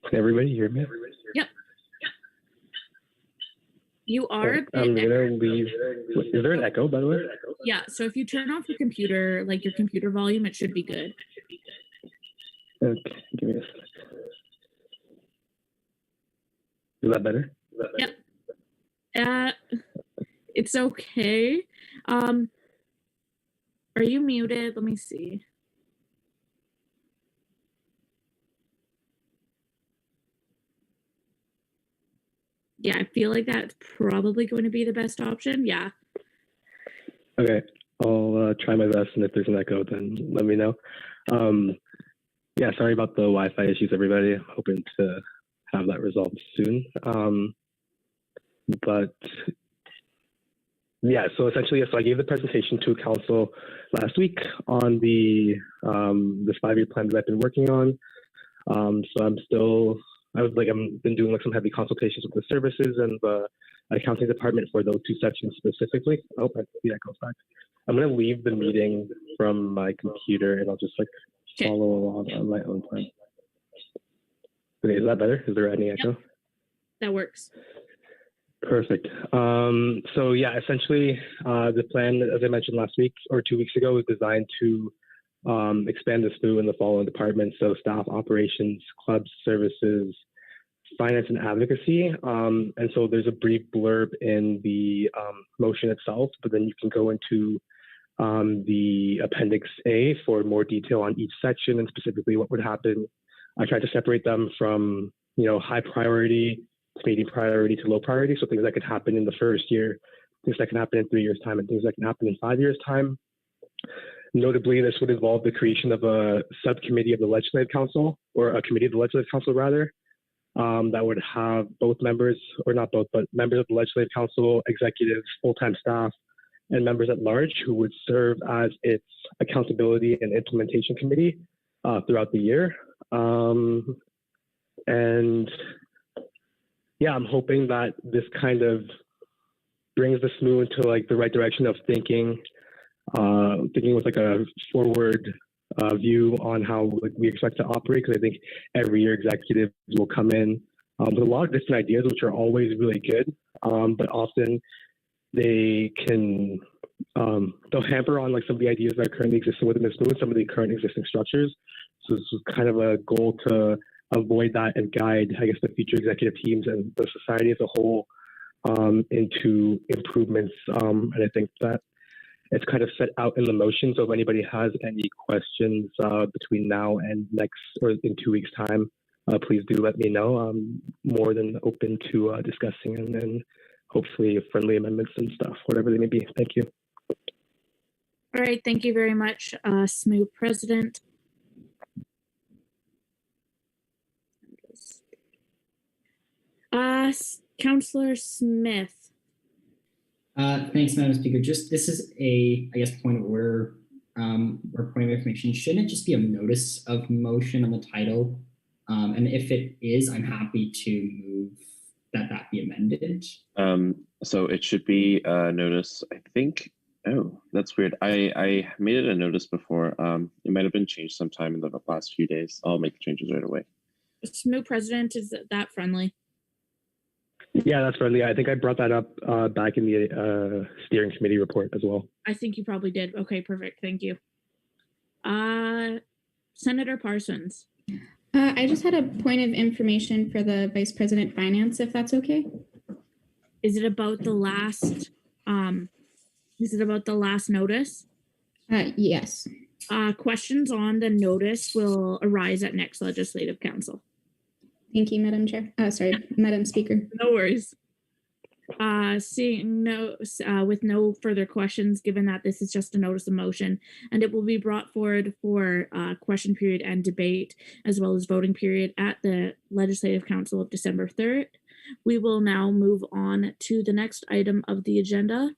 Can everybody hear me? Yep. You are. I'm gonna leave. Is there an echo, by the way? Yeah. So if you turn off your computer, like your computer volume, it should be good. Okay, give me a sec. Is that better? Yep. It's okay. Are you muted? Let me see. Yeah, I feel like that's probably going to be the best option. Yeah. Okay, I'll try my best, and if there's an echo, then let me know. Yeah, sorry about the Wi-Fi issues, everybody. I'm hoping to have that resolved soon. But yeah, so essentially, so I gave the presentation to council last week on the this 5-year plan that I've been working on. So I've been doing like some heavy consultations with the services and the accounting department for those 2 sections specifically. Oh, the echo's back. I'm gonna leave the meeting from my computer and I'll just like follow along on my own time. Okay, is that better? Is there any echo? Yep. That works. Perfect. So yeah, essentially the plan, as I mentioned last week or 2 weeks ago, is designed to expand the SMU in the following departments: so staff, operations, clubs, services, finance, and advocacy. And so there's a brief blurb in the motion itself, but then you can go into the Appendix A for more detail on each section and specifically what would happen. I tried to separate them from, high priority to medium priority to low priority. So things that could happen in the first year, things that can happen in 3 years' time, and things that can happen in 5 years' time. Notably, this would involve the creation of a subcommittee of the Legislative Council, or a committee of the Legislative Council rather, that would have both members, or not both, but members of the Legislative Council, executives, full-time staff, and members at large who would serve as its accountability and implementation committee throughout the year. And yeah, I'm hoping that this kind of brings the SMU into like the right direction of thinking with like a forward view on how we expect to operate, because I think every year executives will come in with a lot of different ideas, which are always really good, but often they can they'll hamper on like some of the ideas that are currently existing within the SMU and some of the current existing structures. So this is kind of a goal to avoid that and guide, I guess, the future executive teams and the society as a whole into improvements. And I think that it's kind of set out in the motion. So if anybody has any questions between now and in 2 weeks' time, please do let me know. I'm more than open to discussing and then hopefully friendly amendments and stuff, whatever they may be. Thank you. All right, thank you very much, SMU President. Councillor Smith. Thanks, Madam Speaker. This is I guess, point of order or point of information. Shouldn't it just be a notice of motion on the title? And if it is, I'm happy to move that be amended. So it should be a notice, I think. Oh, that's weird. I made it a notice before. It might have been changed sometime in the last few days. I'll make the changes right away. SMU President, is that friendly? Yeah, that's friendly. I think I brought that up back in the steering committee report as well. I think you probably did. Okay, perfect. Thank you. Senator Parsons. I just had a point of information for the Vice President Finance, if that's okay. Is it about the last? Is it about the last notice? Yes. Questions on the notice will arise at next Legislative Council. Thank you, Madam Chair. Madam Speaker. No worries. Seeing with no further questions, given that this is just a notice of motion and it will be brought forward for question period and debate, as well as voting period at the Legislative Council of December 3rd. We will now move on to the next item of the agenda,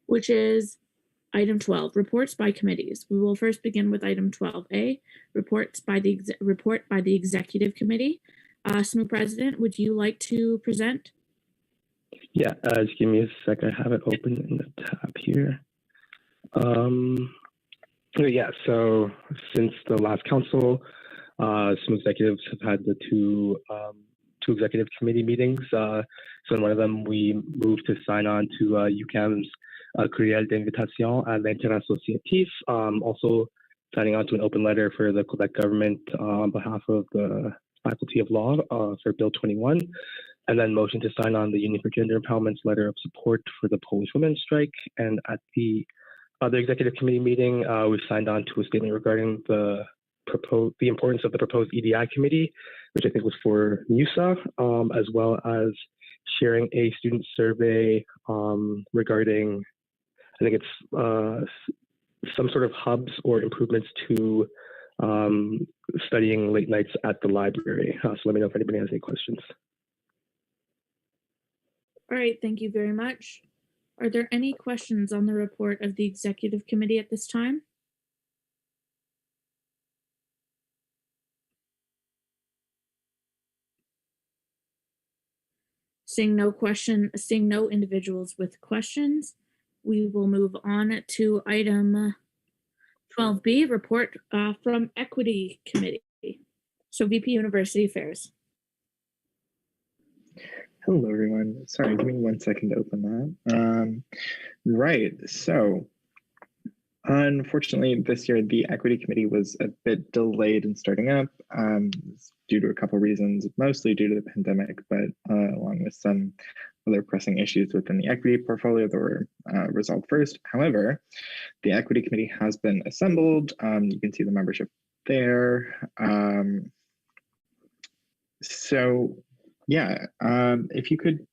which is item 12, reports by committees. We will first begin with item 12A, report by the Executive Committee. SMU President, would you like to present? Yeah, just give me a sec. I have it open in the tab here. Yeah, so since the last council, some executives have had the two executive committee meetings. So in one of them, we moved to sign on to UQAM's courriel d'invitation à l'intérêt associatif, also signing on to an open letter for the Quebec government on behalf of the Faculty of Law for Bill 21, and then motion to sign on the Union for Gender Empowerment's letter of support for the Polish women's strike. And at the other executive committee meeting, we signed on to a statement regarding the importance of the proposed EDI committee, which I think was for MUSA, as well as sharing a student survey regarding, I think it's some sort of hubs or improvements to studying late nights at the library. So let me know if anybody has any questions. All right, thank you very much. Are there any questions on the report of the executive committee at this time? Seeing no individuals with questions, we will move on to item 12B, report from Equity Committee. So VP University Affairs. Hello, everyone. Sorry, give me 1 second to open that. Right, so unfortunately, this year, the Equity Committee was a bit delayed in starting up due to a couple of reasons, mostly due to the pandemic, but along with some other pressing issues within the equity portfolio that were resolved first. However, the Equity Committee has been assembled. You can see the membership there. So yeah, if you could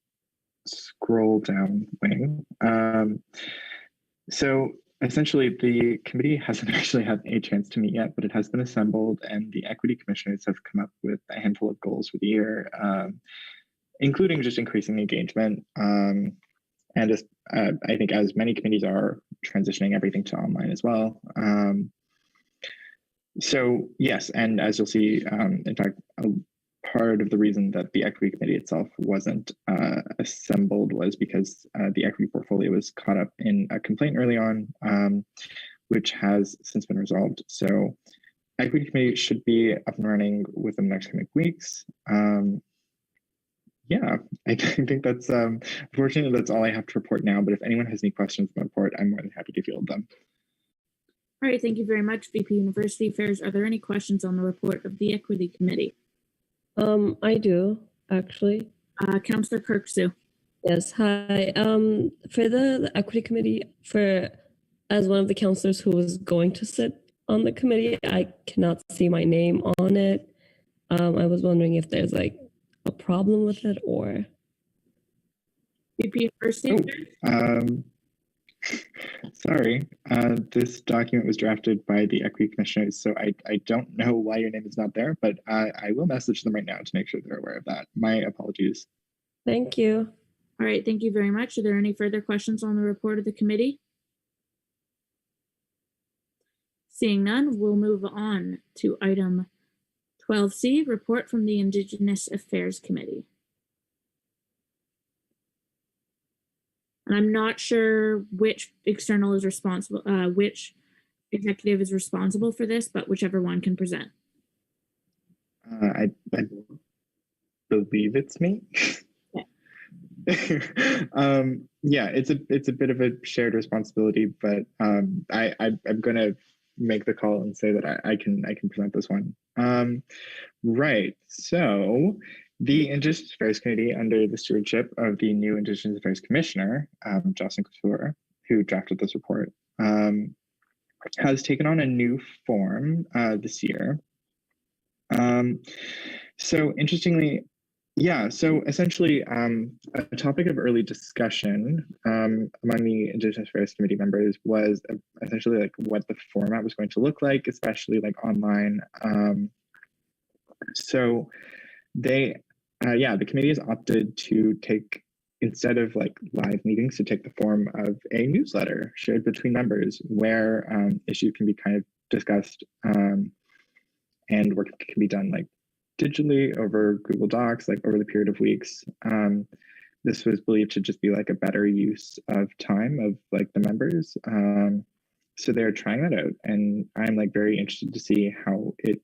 scroll down, Wing. So essentially, the committee hasn't actually had a chance to meet yet, but it has been assembled, and the equity commissioners have come up with a handful of goals for the year, including just increasing engagement. And as, I think as many committees are transitioning everything to online as well. So yes, and as you'll see, in fact, part of the reason that the equity committee itself wasn't assembled was because the equity portfolio was caught up in a complaint early on, which has since been resolved. So equity committee should be up and running within the next coming weeks. Yeah, I think that's, unfortunately, that's all I have to report now, but if anyone has any questions about the report, I'm more than happy to field them. All right, thank you very much, VP University Affairs. Are there any questions on the report of the Equity Committee? I do, actually. Councillor Kirk-Sue. Yes, hi. For the Equity Committee, as one of the councillors who was going to sit on the committee, I cannot see my name on it. I was wondering if there's like a problem with it or... VP University Affairs? Sorry, this document was drafted by the equity commissioners, so I don't know why your name is not there, but I will message them right now to make sure they're aware of that. My apologies. Thank you. All right, thank you very much. Are there any further questions on the report of the committee? Seeing none, we'll move on to item 12C, report from the Indigenous Affairs Committee. And I'm not sure which external is responsible, which executive is responsible for this, but whichever one can present. I believe it's me. Yeah. Yeah, it's a bit of a shared responsibility, but I'm gonna make the call and say that I can present this one. Right. So the Indigenous Affairs Committee, under the stewardship of the new Indigenous Affairs Commissioner, Jocelyn Couture, who drafted this report, has taken on a new form this year. So interestingly, yeah, so essentially a topic of early discussion among the Indigenous Affairs Committee members was essentially like what the format was going to look like, especially like online. So they, the committee has opted to take, instead of like live meetings, to take the form of a newsletter shared between members where issues can be kind of discussed and work can be done like digitally over Google Docs, like over the period of weeks. This was believed to just be like a better use of time of like the members. So they're trying that out, and I'm like very interested to see how it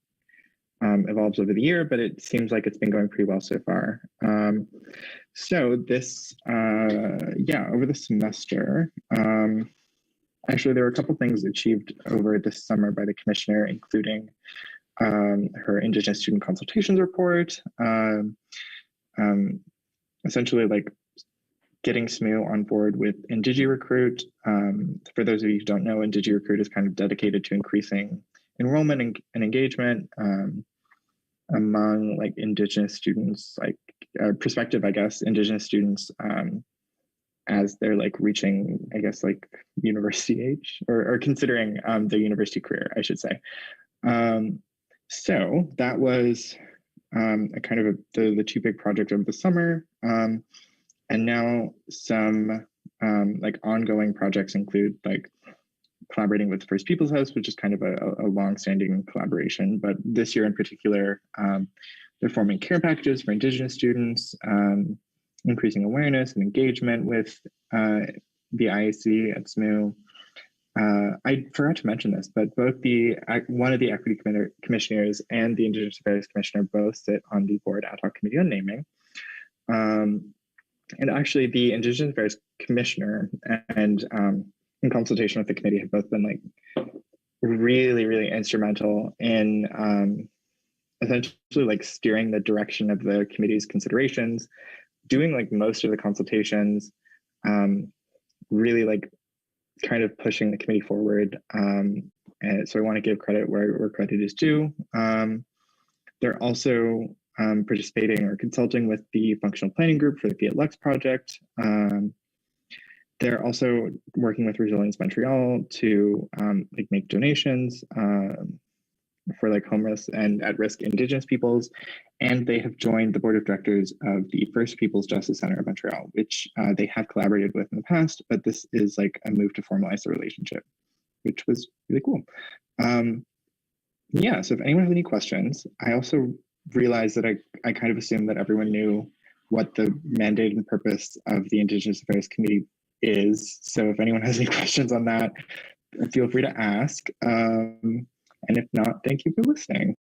evolves over the year, but it seems like it's been going pretty well so far. So this, over the semester, actually, there were a couple things achieved over this summer by the commissioner, including her Indigenous Student Consultations report, essentially like getting SMU on board with IndigiRecruit. For those of you who don't know, IndigiRecruit is kind of dedicated to increasing enrollment and engagement among like Indigenous students, like prospective, I guess, Indigenous students as they're like reaching, I guess, like university age or considering their university career, I should say. So that was a kind of the two big projects over the summer. And now some like ongoing projects include like collaborating with First People's House, which is kind of a long-standing collaboration. But this year in particular, they're forming care packages for Indigenous students, increasing awareness and engagement with the IAC at SMU. I forgot to mention this, but both one of the equity commissioners and the Indigenous Affairs Commissioner both sit on the board ad hoc committee on naming. And actually the Indigenous Affairs Commissioner and in consultation with the committee have both been like really, really instrumental in essentially like steering the direction of the committee's considerations, doing like most of the consultations, really like kind of pushing the committee forward. And so I want to give credit where credit is due. They're also participating or consulting with the functional planning group for the Fiat Lux project. They're also working with Resilience Montreal to like make donations for like homeless and at-risk Indigenous peoples. And they have joined the board of directors of the First People's Justice Center of Montreal, which they have collaborated with in the past, but this is like a move to formalize the relationship, which was really cool. Yeah, so if anyone has any questions, I also realized that I kind of assumed that everyone knew what the mandate and purpose of the Indigenous Affairs Committee is. So if anyone has any questions on that, feel free to ask. And if not, thank you for listening.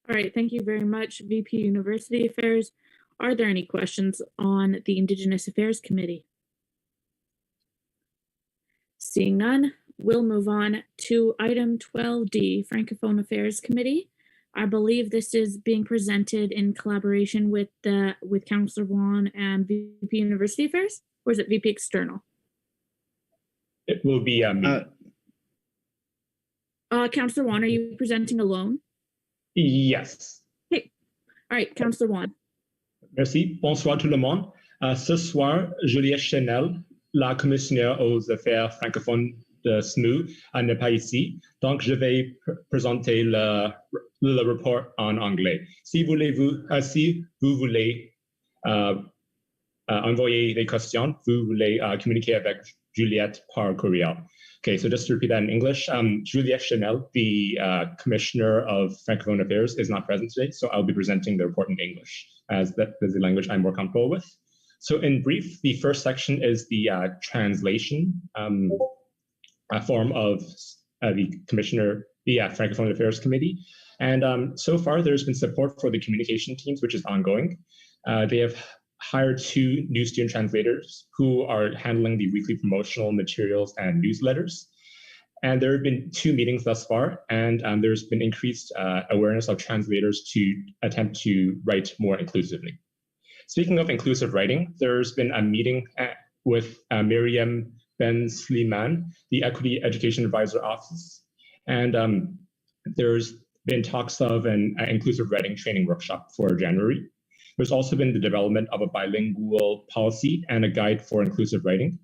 All right, thank you very much, VP University Affairs. Are there any questions on the Indigenous Affairs Committee? Seeing none, we'll move on to item 12D, Francophone Affairs Committee. I believe this is being presented in collaboration with Councillor Juan and VP University Affairs, or is it VP External? It will be me. Councillor Juan, are you presenting alone? Yes. Okay. All right, Councillor Juan. Merci. Bonsoir tout le monde. Ce soir, Juliette Chenel, la commissaire aux affaires francophones de SMU, n'est pas ici. Donc, je vais présenter le rapport en anglais. Si vous voulez envoyer des questions, vous voulez communiquer avec Juliette par courriel. Okay, so just to repeat that in English, Juliette Chenel, the Commissioner of Francophone Affairs, is not present today, so I'll be presenting the report in English, as that is the language I'm more comfortable with. So in brief, the first section is the translation form of the Commissioner, the Francophone Affairs Committee. And so far, there's been support for the communication teams, which is ongoing. They have hired 2 new student translators who are handling the weekly promotional materials and newsletters. And there have been 2 meetings thus far, and there's been increased awareness of translators to attempt to write more inclusively. Speaking of inclusive writing, there's been a meeting with Miriam Ben Sliman, the Equity Education Advisor Office, and there's been talks of an inclusive writing training workshop for January. There's also been the development of a bilingual policy and a guide for inclusive writing.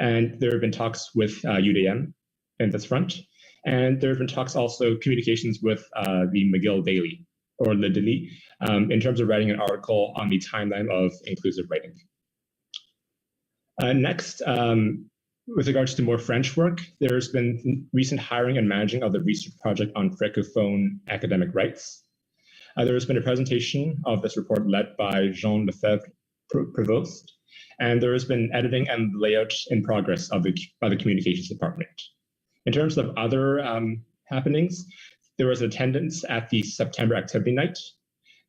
And there have been talks with UDM in this front. And there have been talks also, communications with the McGill Daily, or Le Daily, in terms of writing an article on the timeline of inclusive writing. Next, with regards to more French work, there's been recent hiring and managing of the research project on Francophone academic rights. There has been a presentation of this report led by Jean Lefebvre Provost, and there has been editing and layout in progress by the communications department. In terms of other happenings, There was attendance at the September activity night.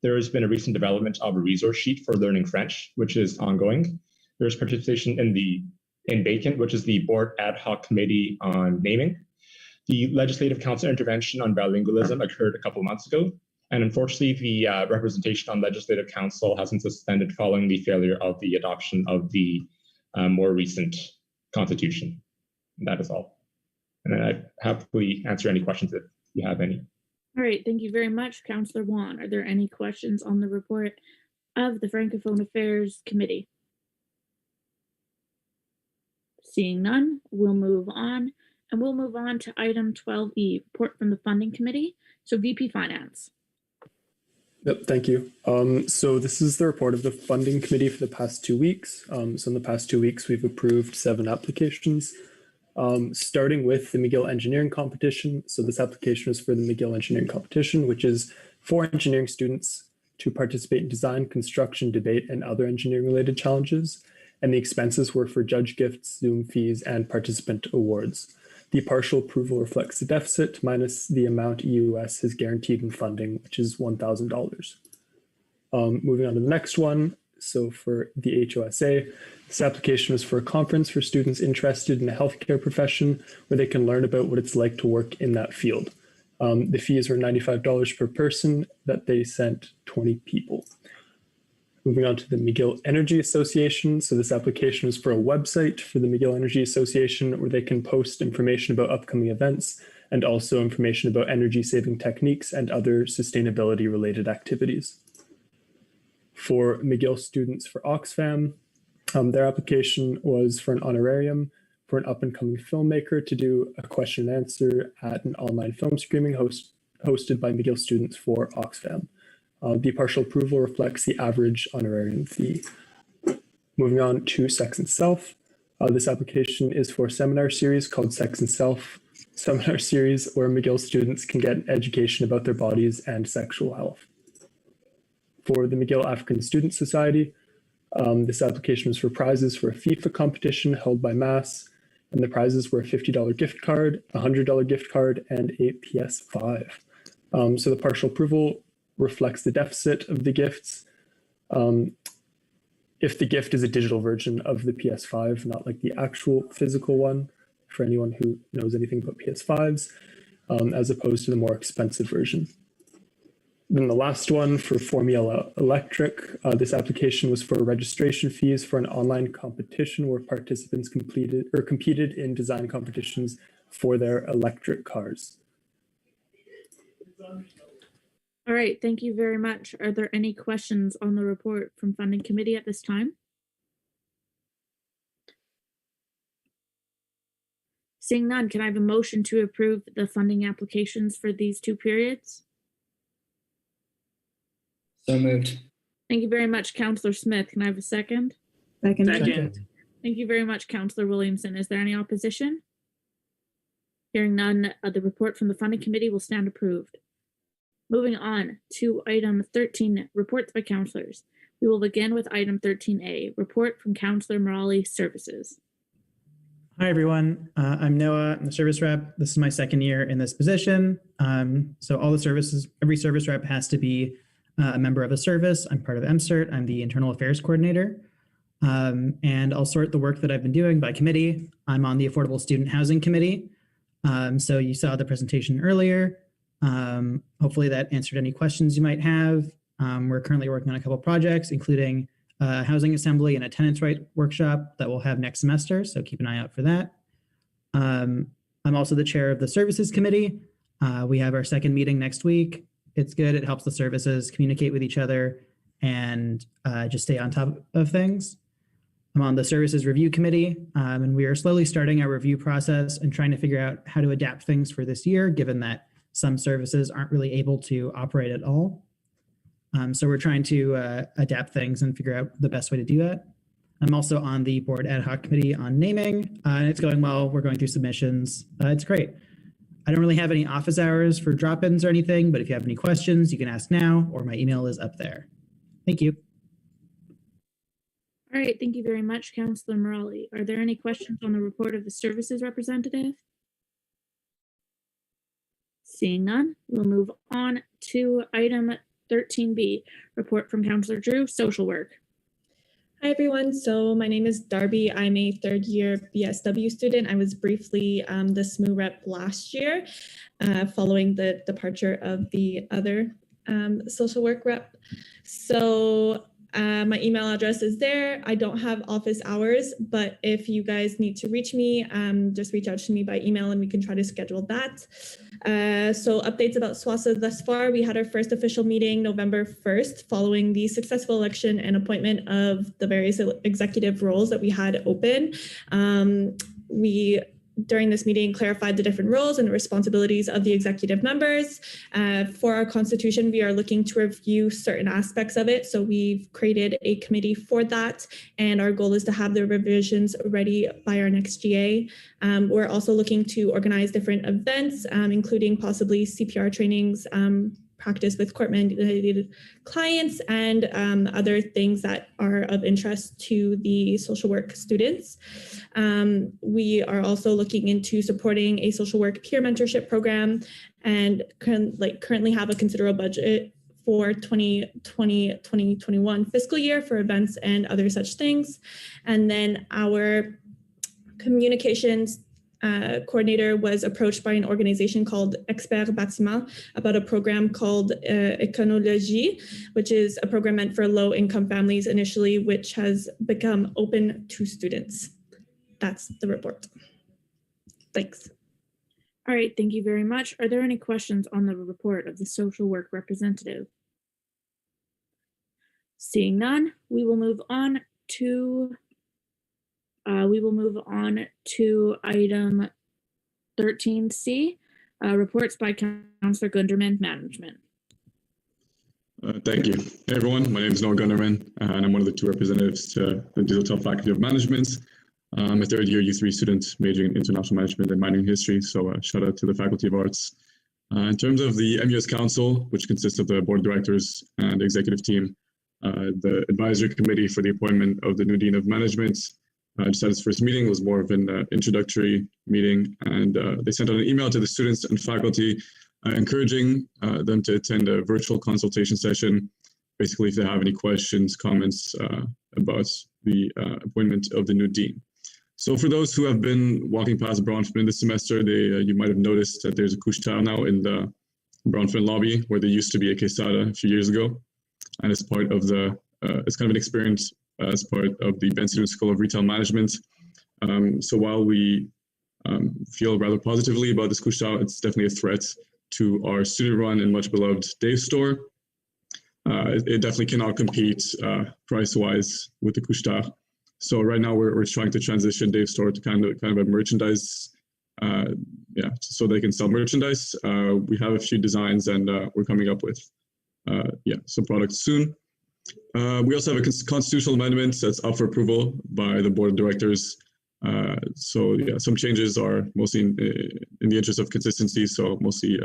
There has been a recent development of a resource sheet for learning French, which is ongoing. There's participation in BACON, which is the Board Ad Hoc Committee on Naming. The Legislative Council intervention on bilingualism occurred a couple months ago, and unfortunately, the representation on Legislative Council has been suspended following the failure of the adoption of the more recent constitution. And that is all. And I'd happily answer any questions if you have any. All right, thank you very much, Councillor Wan. Are there any questions on the report of the Francophone Affairs Committee? Seeing none, we'll move on. And we'll move on to item 12E, report from the Funding Committee. So VP Finance. Yep, thank you. So this is the report of the Funding Committee for the past 2 weeks. So in the past 2 weeks, we've approved 7 applications, starting with the McGill Engineering Competition. So this application is for the McGill Engineering Competition, which is for engineering students to participate in design, construction, debate, and other engineering-related challenges. And the expenses were for judge gifts, Zoom fees, and participant awards. The partial approval reflects the deficit minus the amount EUS has guaranteed in funding, which is $1,000. Moving on to the next one. So for the HOSA, this application is for a conference for students interested in the healthcare profession where they can learn about what it's like to work in that field. The fees are $95 per person that they sent 20 people. Moving on to the McGill Energy Association. So this application is for a website for the McGill Energy Association where they can post information about upcoming events and also information about energy saving techniques and other sustainability related activities. For McGill students for Oxfam, their application was for an honorarium for an up and coming filmmaker to do a question and answer at an online film screening hosted by McGill students for Oxfam. The partial approval reflects the average honorarium fee. Moving on to Sex and Self. This application is for a seminar series called Sex and Self seminar series where McGill students can get an education about their bodies and sexual health. For the McGill African Student Society, this application was for prizes for a FIFA competition held by Mass, and the prizes were a $50 gift card, a $100 gift card, and a PS5. So the partial approval reflects the deficit of the gifts. If the gift is a digital version of the PS5, not like the actual physical one, for anyone who knows anything about PS5s, as opposed to the more expensive version. Then the last one for Formula Electric, this application was for registration fees for an online competition where participants competed in design competitions for their electric cars. All right, thank you very much. Are there any questions on the report from Funding Committee at this time? Seeing none, can I have a motion to approve the funding applications for these 2 periods? So moved. Thank you very much, Councillor Smith. Can I have a second? Second. Thank you very much, Councillor Williamson. Is there any opposition? Hearing none, the report from the Funding Committee will stand approved. Moving on to item 13, reports by councillors. We will begin with item 13A, report from Councillor Morali, Services. Hi, everyone. I'm Noah. I'm the service rep. This is my 2nd year in this position. So all the services, every service rep has to be a member of a service. I'm part of MCERT. I'm the Internal Affairs Coordinator. And I'll sort the work that I've been doing by committee. I'm on the Affordable Student Housing Committee. So you saw the presentation earlier. Hopefully that answered any questions you might have. We're currently working on a couple projects, including a housing assembly and a tenants' right workshop that we'll have next semester, so keep an eye out for that. I'm also the chair of the Services Committee. We have our 2nd meeting next week. It's good. It helps the services communicate with each other and just stay on top of things. I'm on the Services Review Committee, and we are slowly starting our review process and trying to figure out how to adapt things for this year, given that some services aren't really able to operate at all. So we're trying to adapt things and figure out the best way to do that. I'm also on the Board Ad Hoc Committee on Naming, and it's going well. We're going through submissions. It's great. I don't really have any office hours for drop-ins or anything, but if you have any questions, you can ask now, or my email is up there. Thank you. All right, thank you very much, Councillor Morali. Are there any questions on the report of the services representative? Seeing none, we'll move on to item 13B, report from Counselor Drew, social work. Hi, everyone. So my name is Darby. I'm a third-year BSW student. I was briefly the SMU rep last year following the departure of the other social work rep. So my email address is there. I don't have office hours, but if you guys need to reach me, just reach out to me by email and we can try to schedule that. So updates about SWASA thus far. We had our first official meeting November 1st following the successful election and appointment of the various executive roles that we had open. We during this meeting clarified the different roles and responsibilities of the executive members. For our constitution, we are looking to review certain aspects of it. So we've created a committee for that. And our goal is to have the revisions ready by our next GA. We're also looking to organize different events, including possibly CPR trainings, practice with court-mandated clients, and other things that are of interest to the social work students. We are also looking into supporting a social work peer mentorship program and currently have a considerable budget for 2020-2021 fiscal year for events and other such things. And then our communications coordinator was approached by an organization called Expert Bâtiment about a program called Éconologie, which is a program meant for low-income families initially, which has become open to students. That's the report. Thanks. All right, thank you very much. Are there any questions on the report of the social work representative? Seeing none, we will move on to item 13C, reports by Councillor Gunderman, Management. Thank you. Hey everyone, my name is Noah Gunderman, and I'm one of the two representatives to the Digital Faculty of Management. I'm a third-year U3 student majoring in International Management and minoring in History, so shout out to the Faculty of Arts. In terms of the MUS Council, which consists of the Board of Directors and the Executive Team, the Advisory Committee for the appointment of the new Dean of Management just had its first meeting. It was more of an introductory meeting, and they sent out an email to the students and faculty encouraging them to attend a virtual consultation session, basically if they have any questions, comments about the appointment of the new dean. So for those who have been walking past Bronfman this semester, you might have noticed that there's a couche-tard now in the Bronfman lobby where there used to be a quesada a few years ago, and it's part of the it's kind of an experience as part of the Ben Student School of Retail Management. So while we feel rather positively about this couche-tard, it's definitely a threat to our student-run and much beloved Dave store. It definitely cannot compete price-wise with the couche-tard. So right now we're trying to transition Dave store to kind of a merchandise, so they can sell merchandise. We have a few designs and we're coming up with some products soon. We also have a constitutional amendment that's up for approval by the Board of Directors. Some changes are mostly in the interest of consistency, so mostly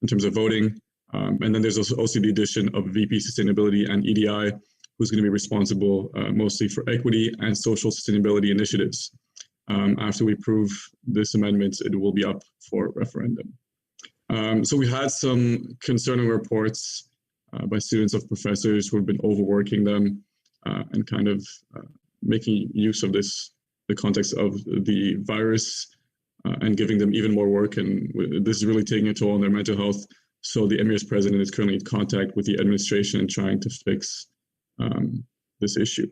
in terms of voting. And then there's also the addition of VP Sustainability and EDI, who's going to be responsible mostly for equity and social sustainability initiatives. After we approve this amendment, it will be up for referendum. So we had some concerning reports by students of professors who have been overworking them and kind of making use of the context of the virus and giving them even more work. And this is really taking a toll on their mental health. So the MUS president is currently in contact with the administration and trying to fix this issue.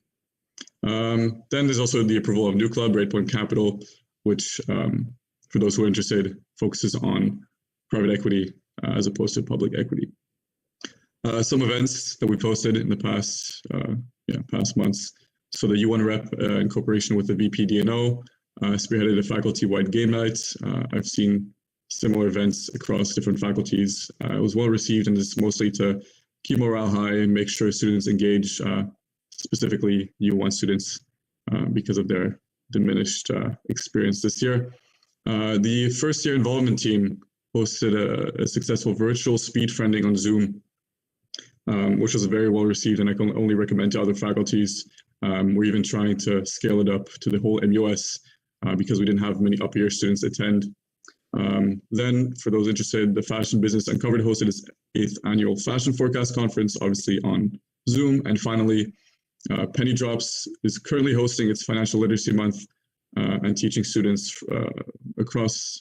Then there's also the approval of New Club, Ratepoint Capital, which, for those who are interested, focuses on private equity as opposed to public equity. Some events that we posted in the past months. So the U1 rep in cooperation with the VP DNO spearheaded a faculty-wide game night. I've seen similar events across different faculties. It was well received, and it's mostly to keep morale high and make sure students engage, specifically U1 students, because of their diminished experience this year. The first year involvement team hosted a successful virtual speed friending on Zoom, which was very well received, and I can only recommend to other faculties. We're even trying to scale it up to the whole MUS because we didn't have many up-year students attend. Then, for those interested, the Fashion Business Uncovered hosted its 8th annual Fashion Forecast Conference, obviously on Zoom. And finally, Penny Drops is currently hosting its Financial Literacy Month and teaching students across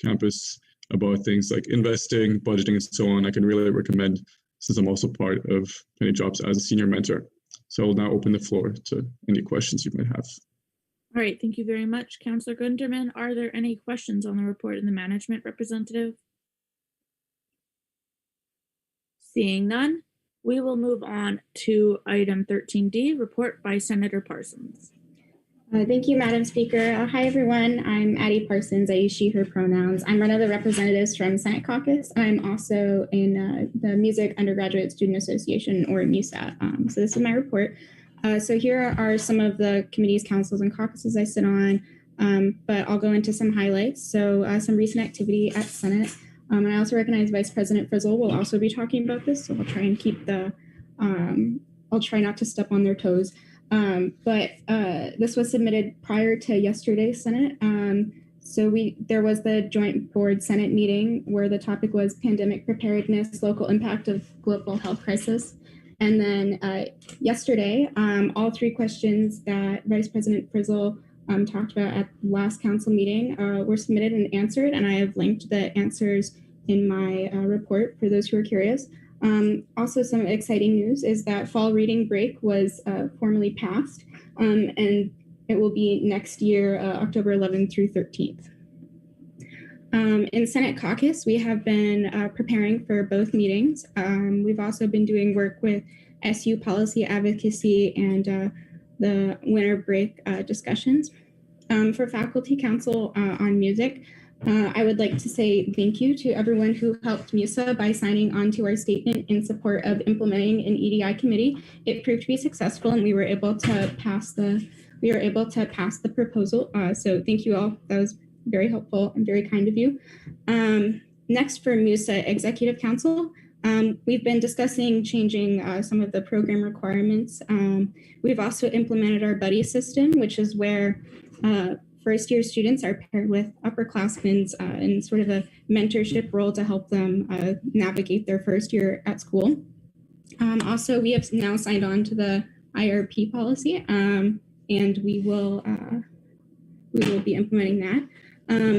campus about things like investing, budgeting, and so on. I can really recommend, since I'm also part of Penny Drops as a senior mentor. So I will now open the floor to any questions you might have. All right, thank you very much, Councillor Gunderman. Are there any questions on the report of the management representative? Seeing none, we will move on to item 13D, report by Senator Parsons. Thank you, Madam Speaker. Hi, everyone. I'm Addie Parsons. I use she, her pronouns. I'm one of the representatives from Senate Caucus. I'm also in the Music Undergraduate Student Association, or MUSAT. So this is my report. So here are some of the committees, councils, and caucuses I sit on, but I'll go into some highlights. So some recent activity at Senate. And I also recognize Vice President Frizzle will also be talking about this, so I'll try and keep I'll try not to step on their toes. But this was submitted prior to yesterday's Senate. So there was the joint board Senate meeting where the topic was pandemic preparedness, local impact of global health crisis. And then yesterday, all 3 questions that Vice President Frizzle talked about at the last council meeting were submitted and answered, and I have linked the answers in my report for those who are curious. Also, some exciting news is that fall reading break was formally passed, and it will be next year, October 11th through 13th. In Senate Caucus, we have been preparing for both meetings. We've also been doing work with SU policy advocacy and the winter break discussions. For Faculty Council on Music, I would like to say thank you to everyone who helped MUSA by signing on to our statement in support of implementing an EDI committee. It proved to be successful, and we were able to pass the proposal. So thank you all. That was very helpful and very kind of you. Next, for MUSA Executive Council, we've been discussing changing some of the program requirements. We've also implemented our buddy system, which is where first-year students are paired with upperclassmen in sort of a mentorship role to help them navigate their first year at school. Also, we have now signed on to the IRP policy, and we will be implementing that.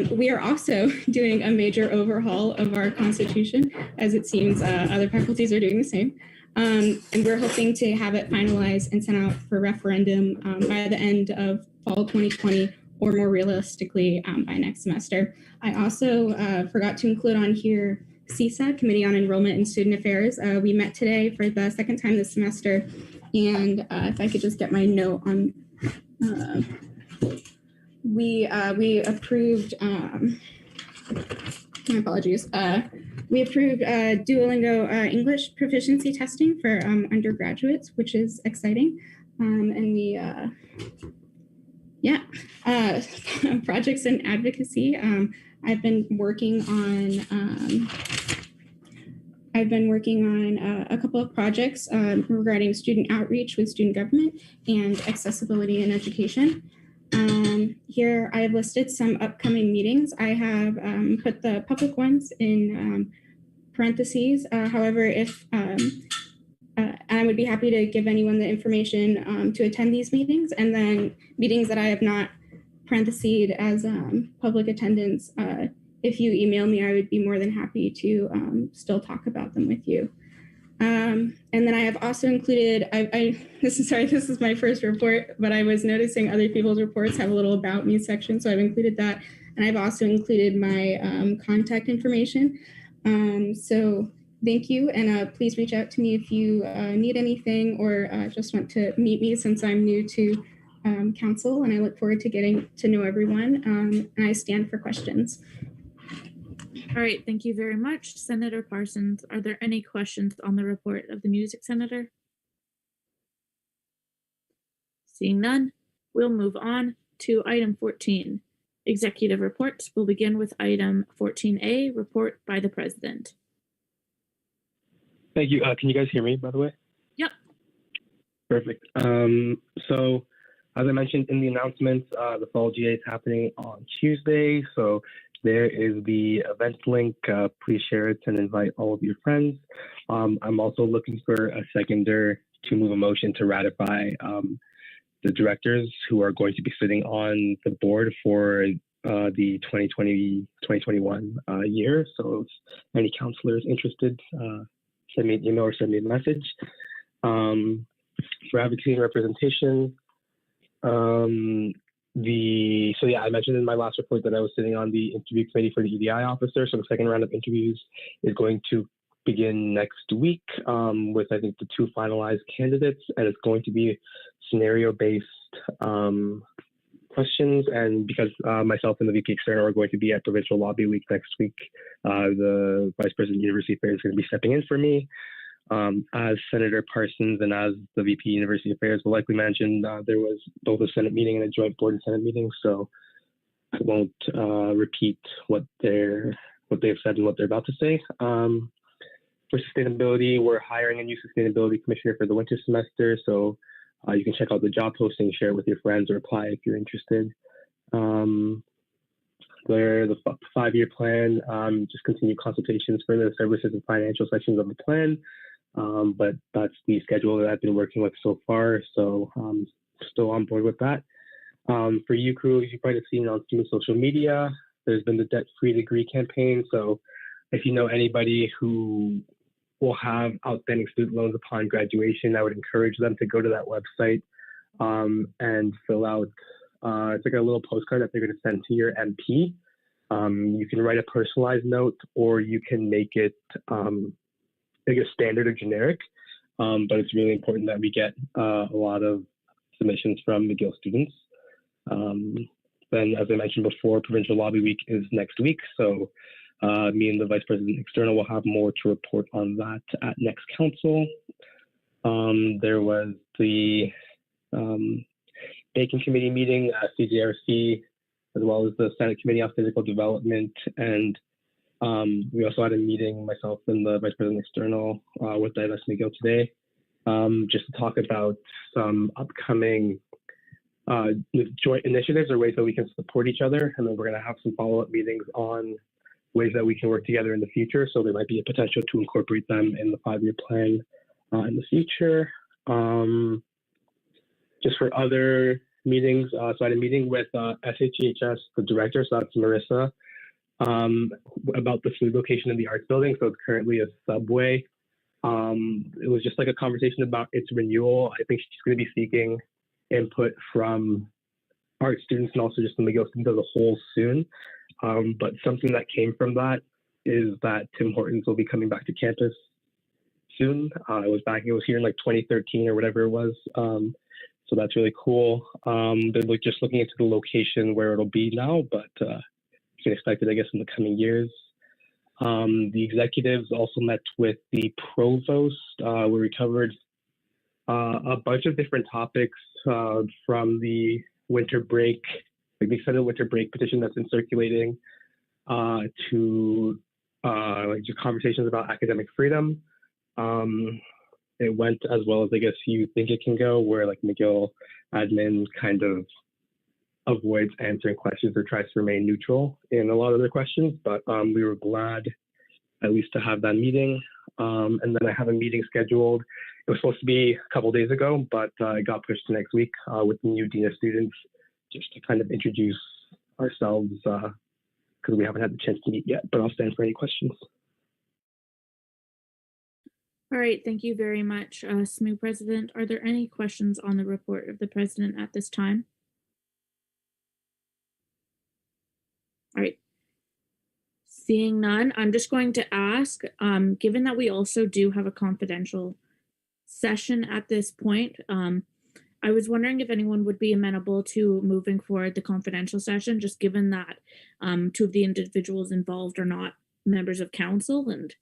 We are also doing a major overhaul of our Constitution, as it seems other faculties are doing the same. And we're hoping to have it finalized and sent out for referendum by the end of fall 2020, or more realistically by next semester. I also forgot to include on here CSA, Committee on Enrollment and Student Affairs. We met today for the second time this semester, and if I could just get my note on, we approved, my apologies, we approved Duolingo English proficiency testing for undergraduates, which is exciting, and we, projects and advocacy. I've been working on a couple of projects regarding student outreach with student government and accessibility in education. Here I have listed some upcoming meetings. I have put the public ones in parentheses. However, if I would be happy to give anyone the information to attend these meetings, and then meetings that I have not parenthesed as public attendance. If you email me, I would be more than happy to still talk about them with you. And then I have also included, this is my first report, but I was noticing other people's reports have a little about me section, so I've included that. And I've also included my contact information. So thank you, and please reach out to me if you need anything or just want to meet me, since I'm new to council, and I look forward to getting to know everyone, and I stand for questions. All right, thank you very much, Senator Parsons. Are there any questions on the report of the music senator? Seeing none, we'll move on to item 14, executive reports. We'll begin with item 14A, report by the president. Thank you. Can you guys hear me, by the way? Yep. Perfect. So as I mentioned in the announcements, the fall GA is happening on Tuesday. So there is the event link. Please share it and invite all of your friends. I'm also looking for a seconder to move a motion to ratify the directors who are going to be sitting on the board for the 2020-2021 year. So if any counselors interested, send me an email or send me a message. For advocacy and representation, I mentioned in my last report that I was sitting on the interview committee for the EDI officer. So the second round of interviews is going to begin next week with, I think, the 2 finalized candidates, and it's going to be scenario-based questions. And because myself and the VP External are going to be at Provincial Lobby Week next week, the Vice President of University Affairs is going to be stepping in for me. As Senator Parsons and as the VP University Affairs will likely mention, there was both a Senate meeting and a joint board and Senate meeting, so I won't repeat what they've said and what they're about to say. For sustainability, we're hiring a new sustainability commissioner for the winter semester, so you can check out the job posting, share it with your friends, or apply if you're interested. The 5-year plan, just continue consultations for the services and financial sections of the plan. But that's the schedule that I've been working with so far, so still on board with that. For you crew, you've probably seen on social media, there's been the debt-free degree campaign. So if you know anybody who will have outstanding student loans upon graduation, I would encourage them to go to that website and fill out, it's like a little postcard that they're going to send to your MP. You can write a personalized note, or you can make it like a standard or generic, but it's really important that we get a lot of submissions from McGill students. Then, as I mentioned before, Provincial Lobby Week is next week, so me and the Vice President External will have more to report on that at next council. There was the Bacon Committee meeting at CJRC, as well as the Senate Committee on Physical Development, and we also had a meeting, myself and the Vice President External, with Divest McGill today, just to talk about some upcoming joint initiatives or ways that we can support each other. And then we're going to have some follow-up meetings on ways that we can work together in the future. So there might be a potential to incorporate them in the 5-year plan in the future. Just for other meetings, so I had a meeting with SHHS, the director, so that's Marissa, about the food location in the arts building. So it's currently a Subway. It was just like a conversation about its renewal. I think she's going to be seeking input from art students and also just the McGill students as a whole soon. But something that came from that is that Tim Hortons will be coming back to campus soon. It was here in like 2013 or whatever it was. So that's really cool. They're just looking into the location where it'll be now, but you can expect it, I guess, in the coming years. The executives also met with the provost, where we covered a bunch of different topics from the winter break, like the extended winter break petition that's been circulating, to just conversations about academic freedom. It went as well as I guess you think it can go, where like McGill admin kind of avoids answering questions or tries to remain neutral in a lot of their questions, but we were glad at least to have that meeting. And then I have a meeting scheduled. It was supposed to be a couple days ago, but it got pushed to next week with the new Dean of Students, just to kind of introduce ourselves, because we haven't had the chance to meet yet, but I'll stand for any questions. All right, thank you very much, SSMU President. Are there any questions on the report of the President at this time? All right. Seeing none, I'm just going to ask, given that we also do have a confidential session at this point, I was wondering if anyone would be amenable to moving forward the confidential session, just given that 2 of the individuals involved are not members of council, and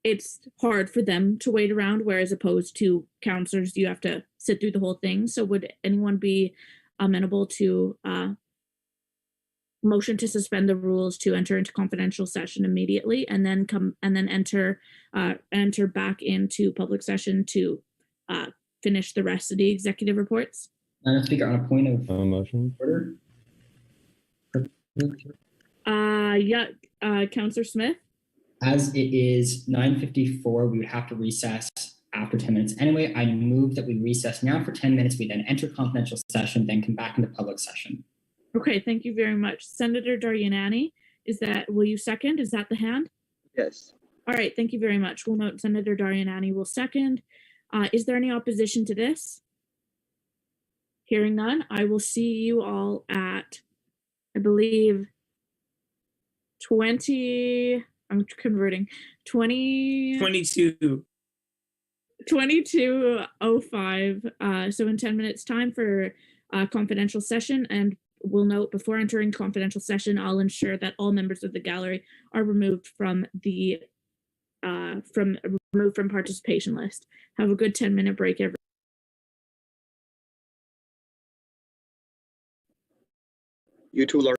it's hard for them to wait around, whereas opposed to counselors, you have to sit through the whole thing. So would anyone be amenable to motion to suspend the rules to enter into confidential session immediately, and then enter back into public session to finish the rest of the executive reports? Madam Speaker, on a point of motion. order. Yeah, Councillor Smith. As it is 9:54, we would have to recess after 10 minutes. Anyway, I move that we recess now for 10 minutes. We then enter confidential session, then come back into public session. Okay, thank you very much. Senator Daryanani, will you second? Is that the hand? Yes. All right, thank you very much. We'll note Senator Daryanani will second. Is there any opposition to this? Hearing none, I will see you all at, I believe, 22. .05. So in 10 minutes time for confidential session, and we'll note before entering confidential session, I'll ensure that all members of the gallery are removed from the participation list. Have a good 10-minute break, everyone. You too, Laura.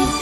Can we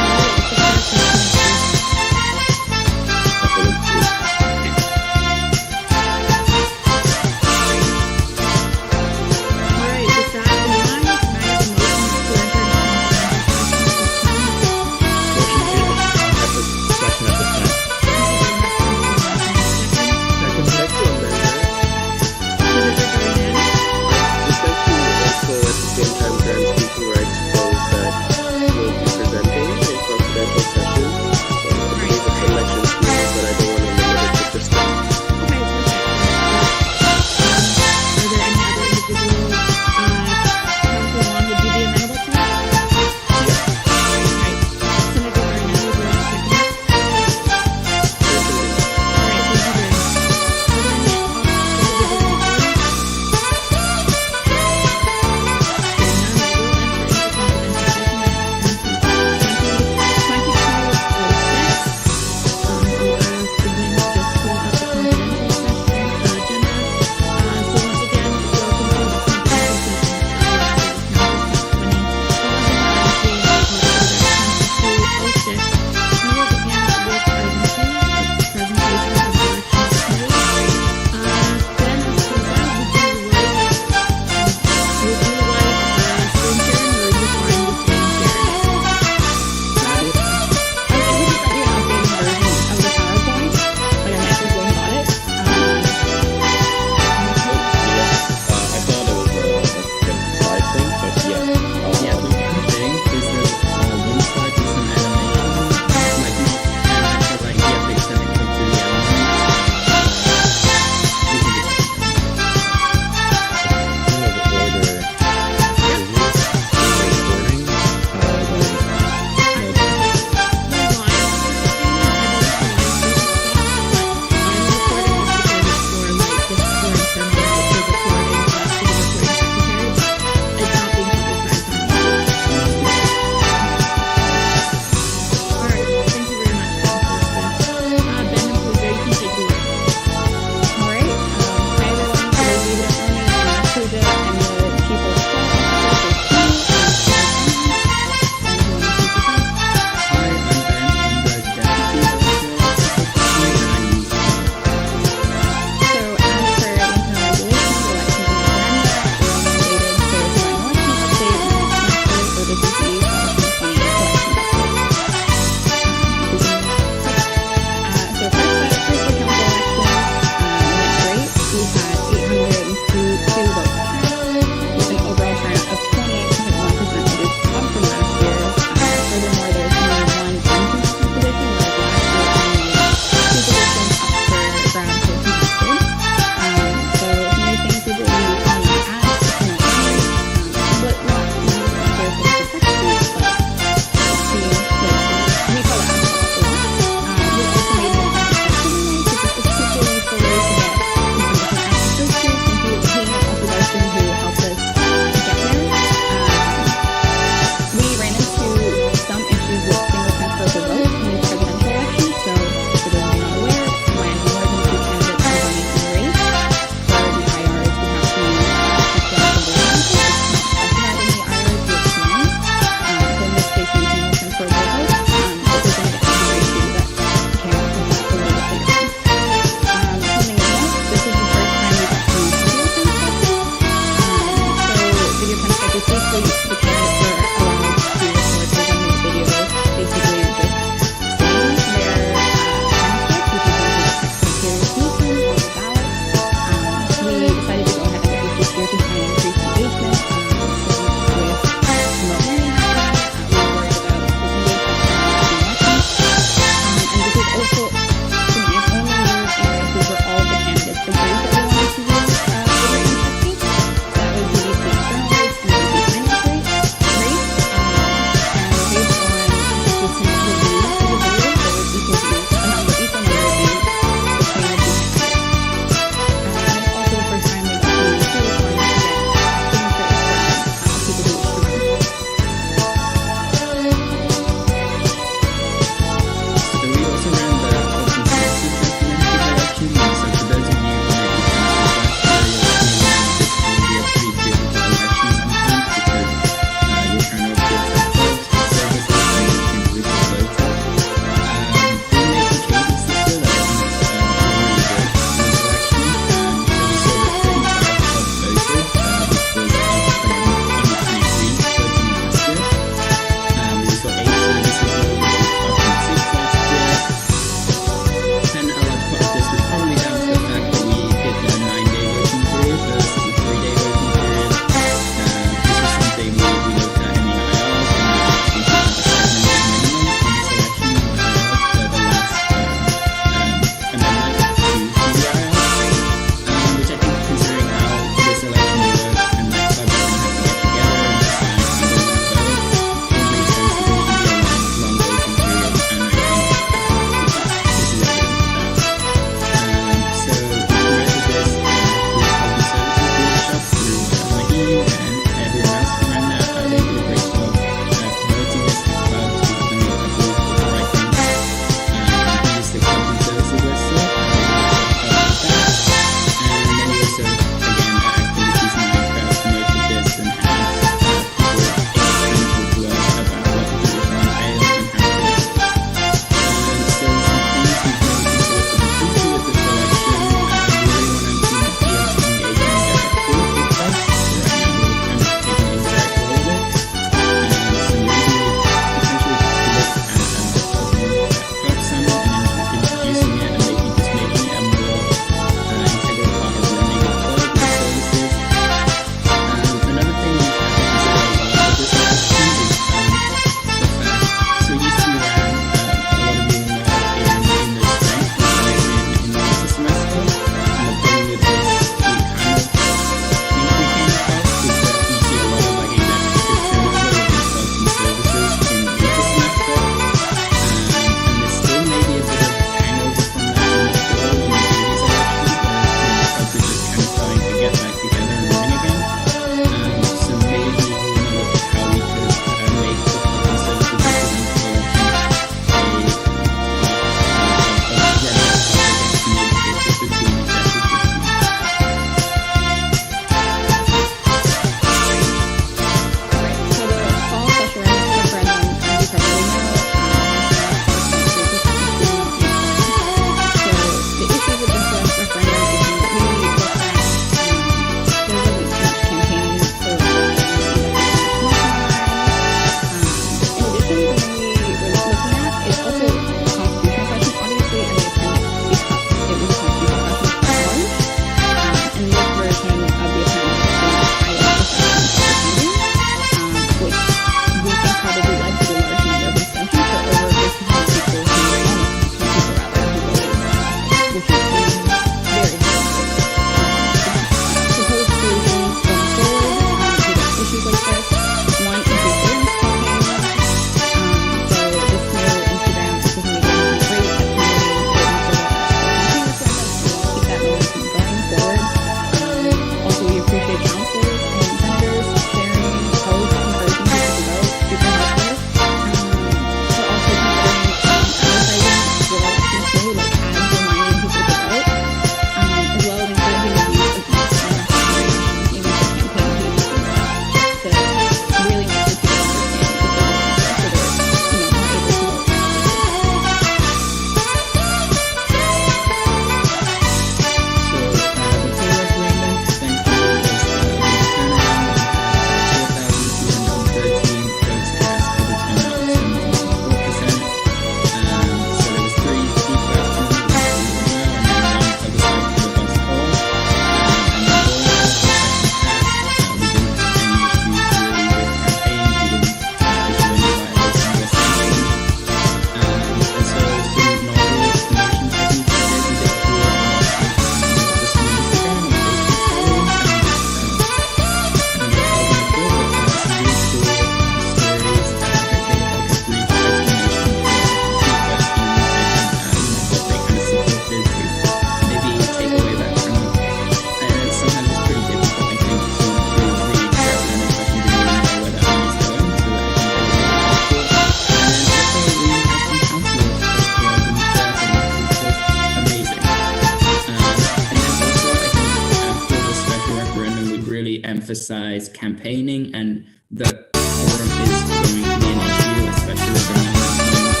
emphasize campaigning, and the quorum is going to be an issue, especially with the number of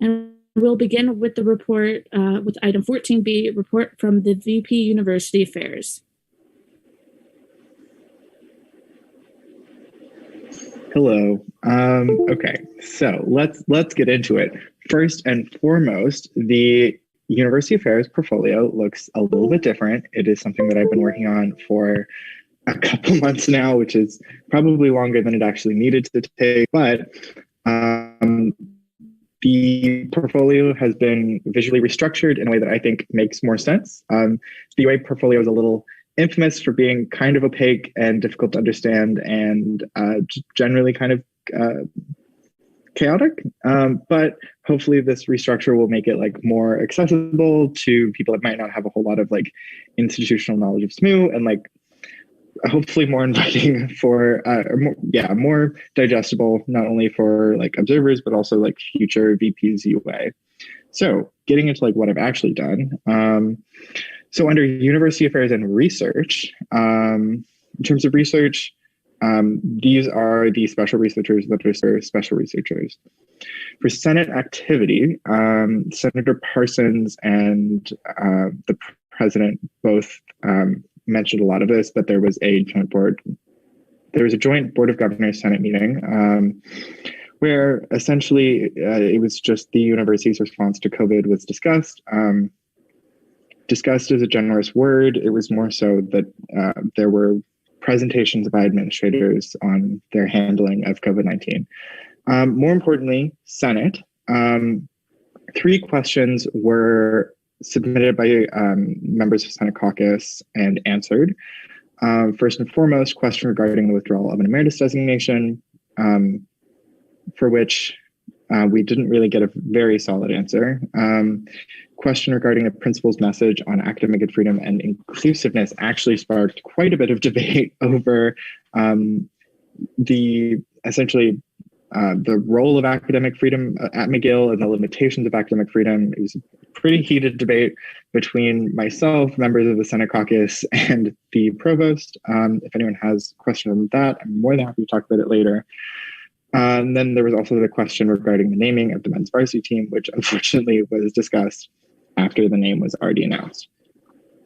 And we'll begin with the report with item 14B, report from the VP University Affairs. Hello. Okay, so let's get into it. First and foremost, the University Affairs portfolio looks a little bit different. It is something that I've been working on for a couple months now, which is probably longer than it actually needed to take, but the portfolio has been visually restructured in a way that I think makes more sense. The UI portfolio is a little infamous for being kind of opaque and difficult to understand and generally kind of chaotic. But hopefully this restructure will make it like more accessible to people that might not have a whole lot of like institutional knowledge of SMU, and like hopefully more inviting for more digestible, not only for like observers but also like future VPs UA. So getting into like what I've actually done. So under University Affairs and Research, in terms of research, these are the special researchers that are special researchers. For Senate activity, Senator Parsons and the president both mentioned a lot of this, but there was a joint board of governors Senate meeting where essentially it was just the university's response to COVID was discussed. Discussed is a generous word. It was more so that there were presentations by administrators on their handling of COVID-19. More importantly, Senate. 3 questions were submitted by members of Senate caucus and answered. First and foremost, question regarding the withdrawal of an emeritus designation, for which we didn't really get a very solid answer. Question regarding the principal's message on academic freedom and inclusiveness actually sparked quite a bit of debate over the role of academic freedom at McGill and the limitations of academic freedom. It was a pretty heated debate between myself, members of the Senate caucus, and the provost. If anyone has questions on that, I'm more than happy to talk about it later. And then there was also the question regarding the naming of the men's varsity team, which unfortunately was discussed after the name was already announced.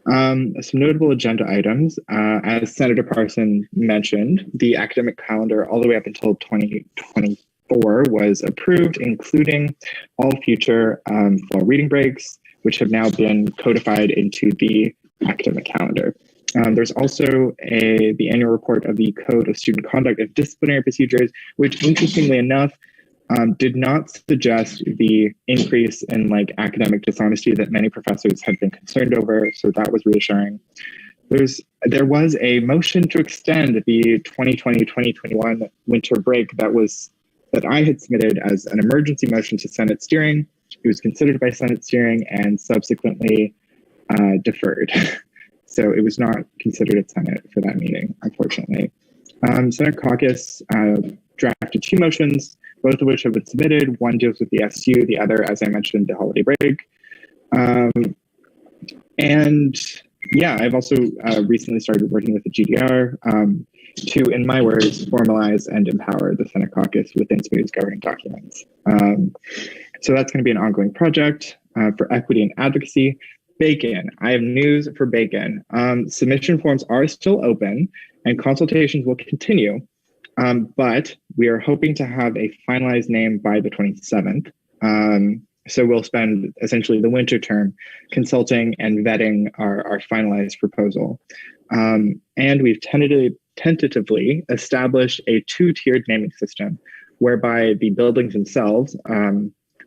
Some notable agenda items, as Senator Parson mentioned, the academic calendar all the way up until 2024 was approved, including all future fall reading breaks, which have now been codified into the academic calendar. There's also the annual report of the Code of Student Conduct and Disciplinary Procedures, which interestingly enough, did not suggest the increase in like academic dishonesty that many professors had been concerned over. So that was reassuring. There was a motion to extend the 2020-2021 winter break that I had submitted as an emergency motion to Senate steering. It was considered by Senate steering and subsequently deferred. So it was not considered at Senate for that meeting, unfortunately. Senate caucus drafted 2 motions, both of which have been submitted. One deals with the SU, the other, as I mentioned, the holiday break. And yeah, I've also recently started working with the GDR to, in my words, formalize and empower the Senate caucus within SMU's governing documents. So that's going to be an ongoing project for equity and advocacy. Bacon, I have news for Bacon. Submission forms are still open and consultations will continue, but we are hoping to have a finalized name by the 27th. So we'll spend essentially the winter term consulting and vetting our finalized proposal. And we've tentatively established a 2-tiered naming system whereby the buildings themselves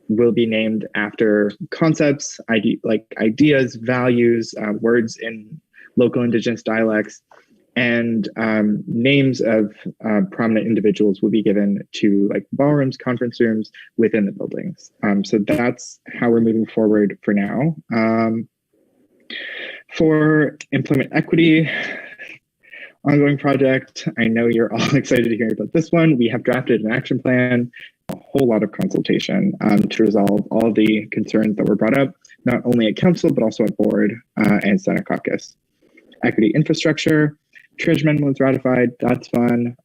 will be named after concepts, ideas, values, words in local indigenous dialects, and names of prominent individuals will be given to like ballrooms, conference rooms within the buildings. So that's how we're moving forward for now. For employment equity, ongoing project, I know you're all excited to hear about this one. We have drafted an action plan, a whole lot of consultation to resolve all the concerns that were brought up, not only at council, but also at board and Senate caucus. Equity infrastructure, Treasury amendment was ratified, that's fun.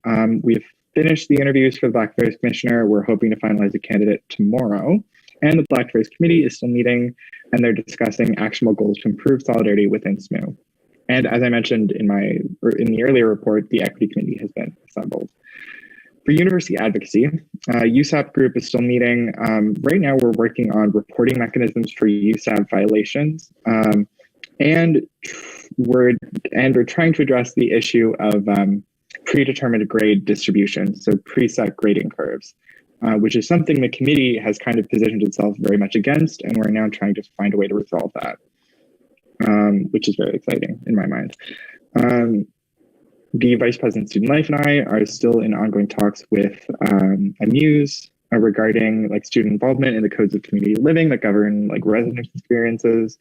We've finished the interviews for the Black Affairs Commissioner. We're hoping to finalize a candidate tomorrow. And the Black Affairs Committee is still meeting, and they're discussing actionable goals to improve solidarity within SMU. And as I mentioned in the earlier report, the Equity Committee has been assembled. For university advocacy, USAP group is still meeting. Right now, we're working on reporting mechanisms for USAP violations, and we're trying to address the issue of predetermined grade distribution, so preset grading curves, which is something the committee has kind of positioned itself very much against, and we're now trying to find a way to resolve that, which is very exciting in my mind. The Vice President Student Life and I are still in ongoing talks with Amuse regarding like student involvement in the codes of community living that govern like residence experiences.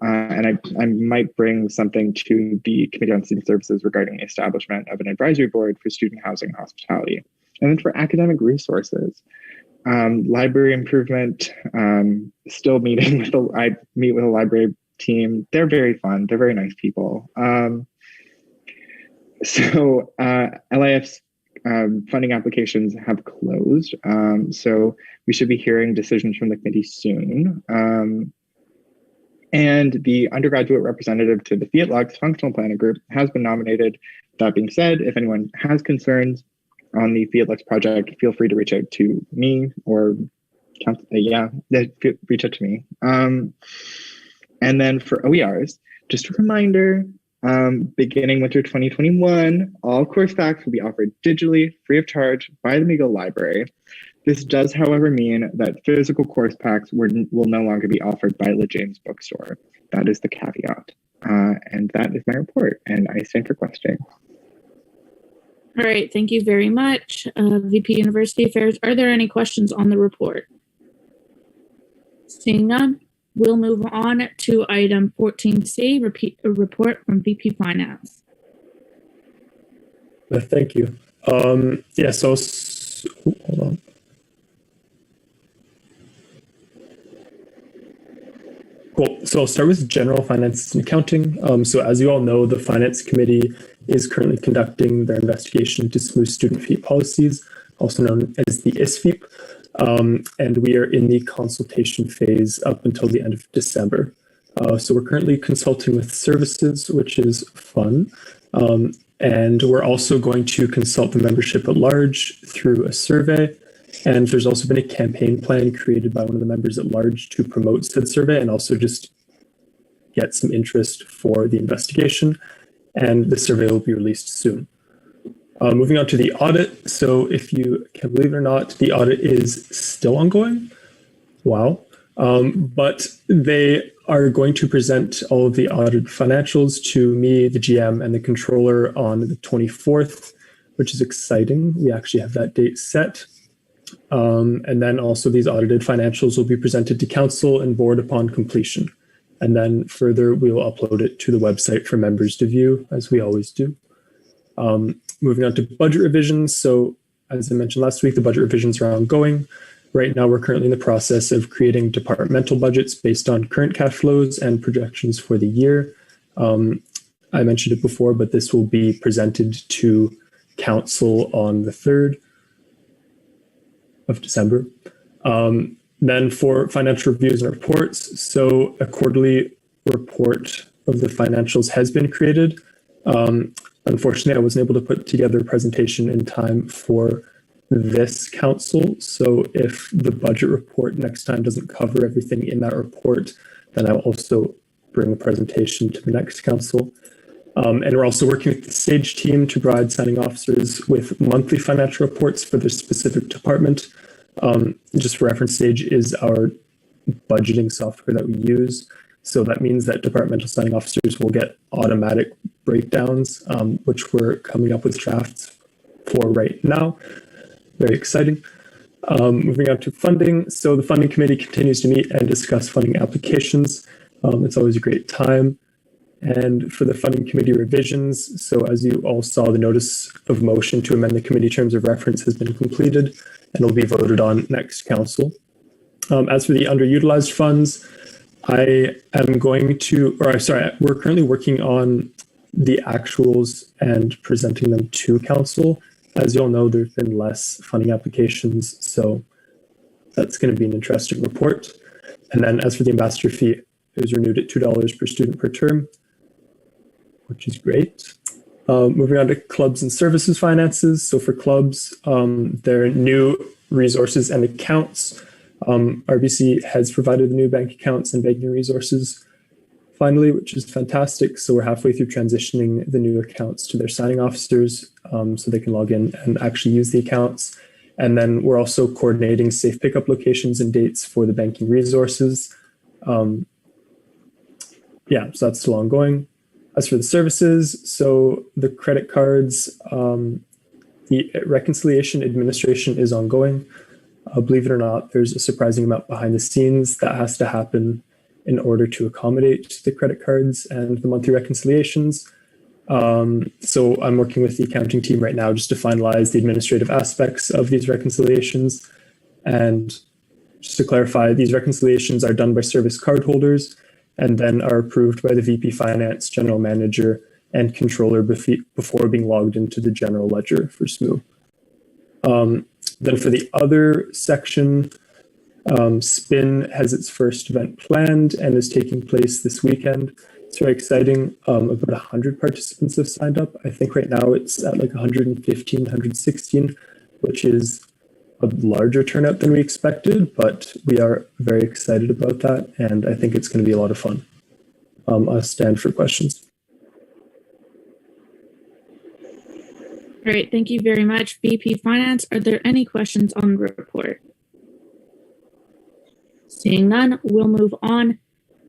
And I might bring something to the Committee on Student Services regarding the establishment of an advisory board for student housing and hospitality. And then for academic resources, library improvement, still meeting with I meet with a library team. They're very fun. They're very nice people. So LIF's funding applications have closed. So we should be hearing decisions from the committee soon. And the undergraduate representative to the Fiat Lux Functional Planning Group has been nominated. That being said, if anyone has concerns on the Fiat Lux project, feel free to reach out to me or reach out to me. And then for OERs, just a reminder, beginning winter 2021, all course packs will be offered digitally, free of charge by the McGill Library. This does, however, mean that physical course packs will no longer be offered by Le James Bookstore. That is the caveat. And that is my report, and I stand for questioning. All right, thank you very much, VP University Affairs. Are there any questions on the report? Seeing none, we'll move on to item 14C, report from VP Finance. Thank you. Yeah, so hold on. Cool. So I'll start with general finances and accounting. So as you all know, the Finance Committee is currently conducting their investigation into SMU student fee policies, also known as the ISFEP. And we are in the consultation phase up until the end of December. So we're currently consulting with services, which is fun. And we're also going to consult the membership at large through a survey. And there's also been a campaign plan created by one of the members at large to promote said survey and also just get some interest for the investigation. And the survey will be released soon. Moving on to the audit. So if you can believe it or not, the audit is still ongoing. Wow. But they are going to present all of the audited financials to me, the GM, and the controller on the 24th, which is exciting. We actually have that date set. And then also these audited financials will be presented to council and board upon completion. And then further, we will upload it to the website for members to view, as we always do. Moving on to budget revisions. So as I mentioned last week, the budget revisions are ongoing. Right now, we're currently in the process of creating departmental budgets based on current cash flows and projections for the year. I mentioned it before, but this will be presented to council on the 3rd of December. Then for financial reviews and reports, so a quarterly report of the financials has been created. Unfortunately, I wasn't able to put together a presentation in time for this council. So if the budget report next time doesn't cover everything in that report, then I'll also bring a presentation to the next council. And we're also working with the SAGE team to provide signing officers with monthly financial reports for their specific department. Just for reference, SAGE is our budgeting software that we use. So that means that departmental signing officers will get automatic breakdowns, which we're coming up with drafts for right now. Very exciting. Moving on to funding. So the funding committee continues to meet and discuss funding applications. It's always a great time. And for the funding committee revisions, so as you all saw, the notice of motion to amend the committee terms of reference has been completed and will be voted on next council. As for the underutilized funds, we're currently working on the actuals and presenting them to council. as you all know, there's been less funding applications, so that's going to be an interesting report. And then as for the ambassador fee, it was renewed at $2 per student per term, which is great. Moving on to clubs and services finances. So for clubs, there are new resources and accounts. RBC has provided the new bank accounts and banking resources finally, which is fantastic. So we're halfway through transitioning the new accounts to their signing officers so they can log in and actually use the accounts. And then we're also coordinating safe pickup locations and dates for the banking resources. Yeah, so that's still ongoing. As for the services, so the credit cards, the reconciliation administration is ongoing. Believe it or not, there's a surprising amount behind the scenes that has to happen in order to accommodate the credit cards and the monthly reconciliations. So I'm working with the accounting team right now just to finalize the administrative aspects of these reconciliations. And just to clarify, these reconciliations are done by service cardholders and then are approved by the VP Finance, General Manager, and Controller before being logged into the General Ledger for SMU. Then for the other section, SPIN has its first event planned and is taking place this weekend. It's very exciting. About 100 participants have signed up. I think right now it's at like 115, 116, which is a larger turnout than we expected, but we are very excited about that, and I think it's going to be a lot of fun. I'll stand for questions. Great, thank you very much, VP Finance. Are there any questions on the report? Seeing none, we'll move on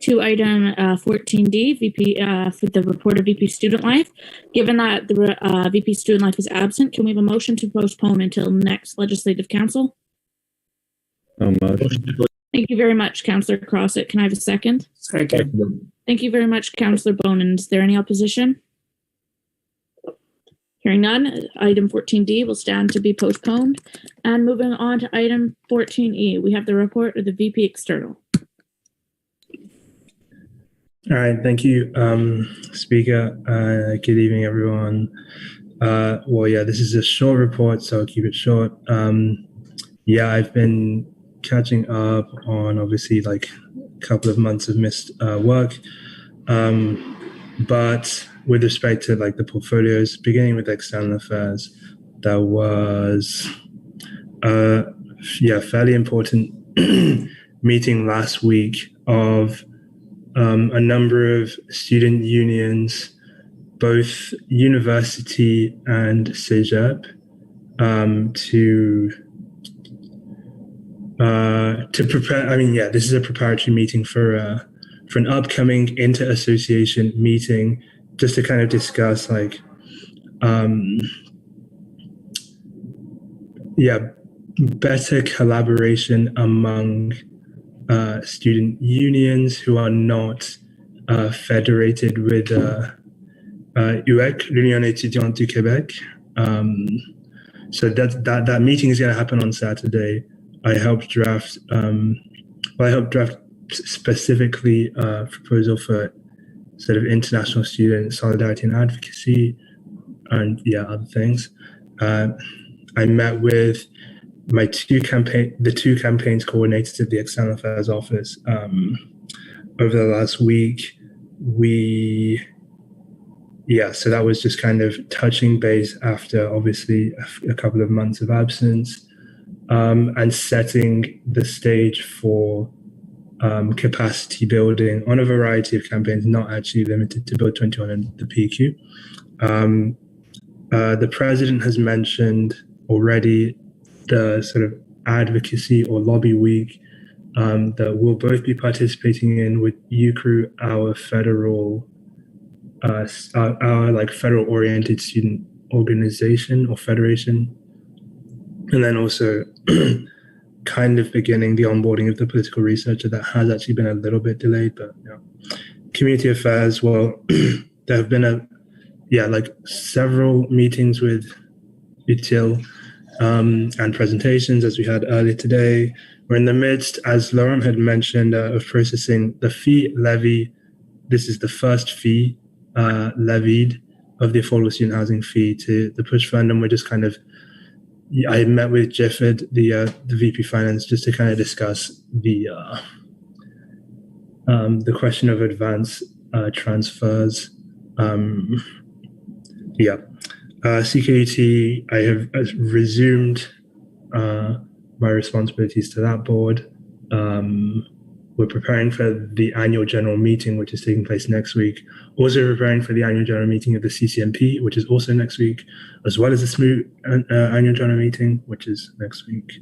to item 14D, VP for the report of VP Student Life. Given that the VP Student Life is absent, can we have a motion to postpone until next Legislative Council? Motion. Thank you very much, Councillor Crossett. Can I have a second? Second. Thank you very much, Councillor Bonin. Is there any opposition? Hearing none, item 14D will stand to be postponed. And moving on to item 14E, we have the report of the VP External. All right, thank you, Speaker. Good evening, everyone. Well, yeah, this is a short report, so I'll keep it short. Yeah, I've been catching up on obviously like a couple of months of missed work. But with respect to like the portfolios, beginning with external affairs, there was fairly important meeting last week of a number of student unions, both university and CEGEP, to prepare. I mean, yeah, this is a preparatory meeting for an upcoming inter-association meeting, just to kind of discuss like, better collaboration among student unions who are not federated with UEC, l'Union étudiante du Québec. So that meeting is going to happen on Saturday. I helped draft specifically a proposal for sort of international student solidarity and advocacy, and other things. I met with my the two campaigns coordinators at the External Affairs Office over the last week. So that was just kind of touching base after obviously a couple of months of absence, and setting the stage for capacity building on a variety of campaigns, not actually limited to Bill 21 and the PQ. The president has mentioned already the sort of advocacy or lobby week that we'll both be participating in with UCRU, our federal, our like federal oriented student organization or federation, and then also kind of beginning the onboarding of the political researcher that has actually been a little bit delayed, but community affairs. Well, there have been several meetings with UTIL and presentations, as we had earlier today. We're in the midst, as Laurent had mentioned, of processing the fee levy. This is the first fee levied of the affordable student housing fee to the push fund, and we're just kind of I met with Jefford, the VP Finance, just to kind of discuss the question of advance transfers. CKUT, I have resumed my responsibilities to that board. We're preparing for the annual general meeting, which is taking place next week. Also preparing for the annual general meeting of the CCMP, which is also next week, as well as the SMU annual general meeting, which is next week.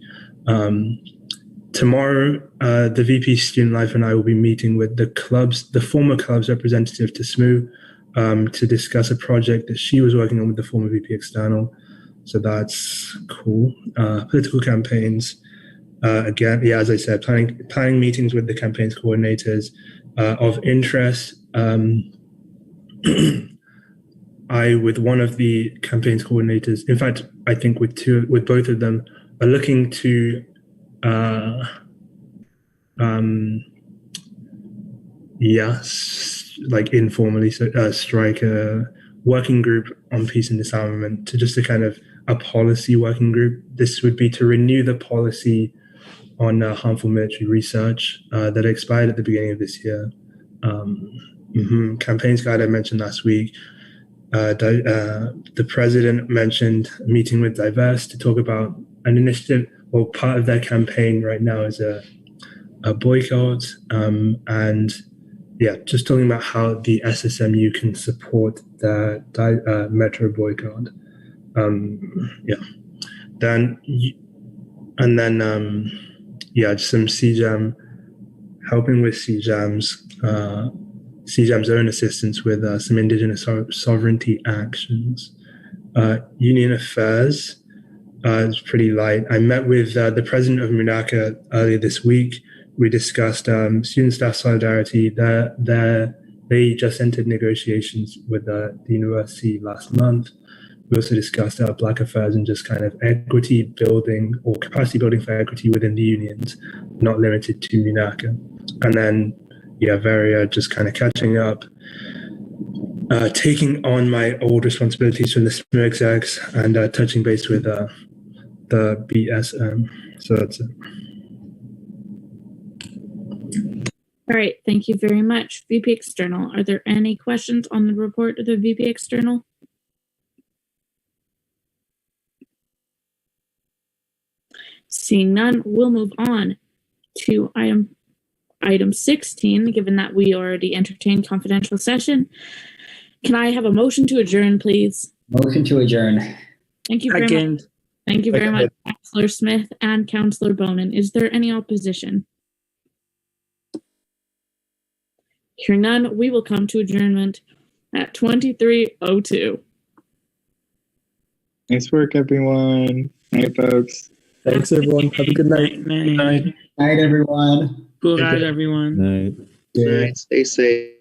Tomorrow, the VP Student Life and I will be meeting with the former club's representative to SMU to discuss a project that she was working on with the former VP External. So that's cool. Political campaigns. Again, as I said, planning meetings with the campaigns coordinators. Of interest, I, with one of the campaigns coordinators, in fact, I think with both of them, are looking to like informally, strike a working group on peace and disarmament to kind of a policy working group. This would be to renew the policy on harmful military research that expired at the beginning of this year. Campaigns guide I mentioned last week. The president mentioned a meeting with Diverse to talk about an initiative, or part of their campaign right now is a boycott. And just talking about how the SSMU can support the metro boycott. Just some CJAM, helping with CJAM's own assistance with some indigenous sovereignty actions. Union affairs is pretty light. I met with the president of MUNACA earlier this week. We discussed student staff solidarity. They just entered negotiations with the university last month. We also discussed Black affairs and just kind of equity building or capacity building for equity within the unions, not limited to MUNACA. And then, Varia, just kind of catching up, taking on my old responsibilities from the SMU execs and touching base with the BSM. So that's it. All right, thank you very much. VP External, are there any questions on the report of the VP External? Seeing none, we'll move on to item 16, given that we already entertained confidential session. Can I have a motion to adjourn, please? Motion to adjourn. Thank you very much. Thank you very much, Councillor Smith and Councillor Bonin. Is there any opposition? Hear none, we will come to adjournment at 23:02. Nice work, everyone. Night, folks. Thanks, everyone. Have a good night. Night, Night, everyone. Good night, everyone. Night. All right, stay safe.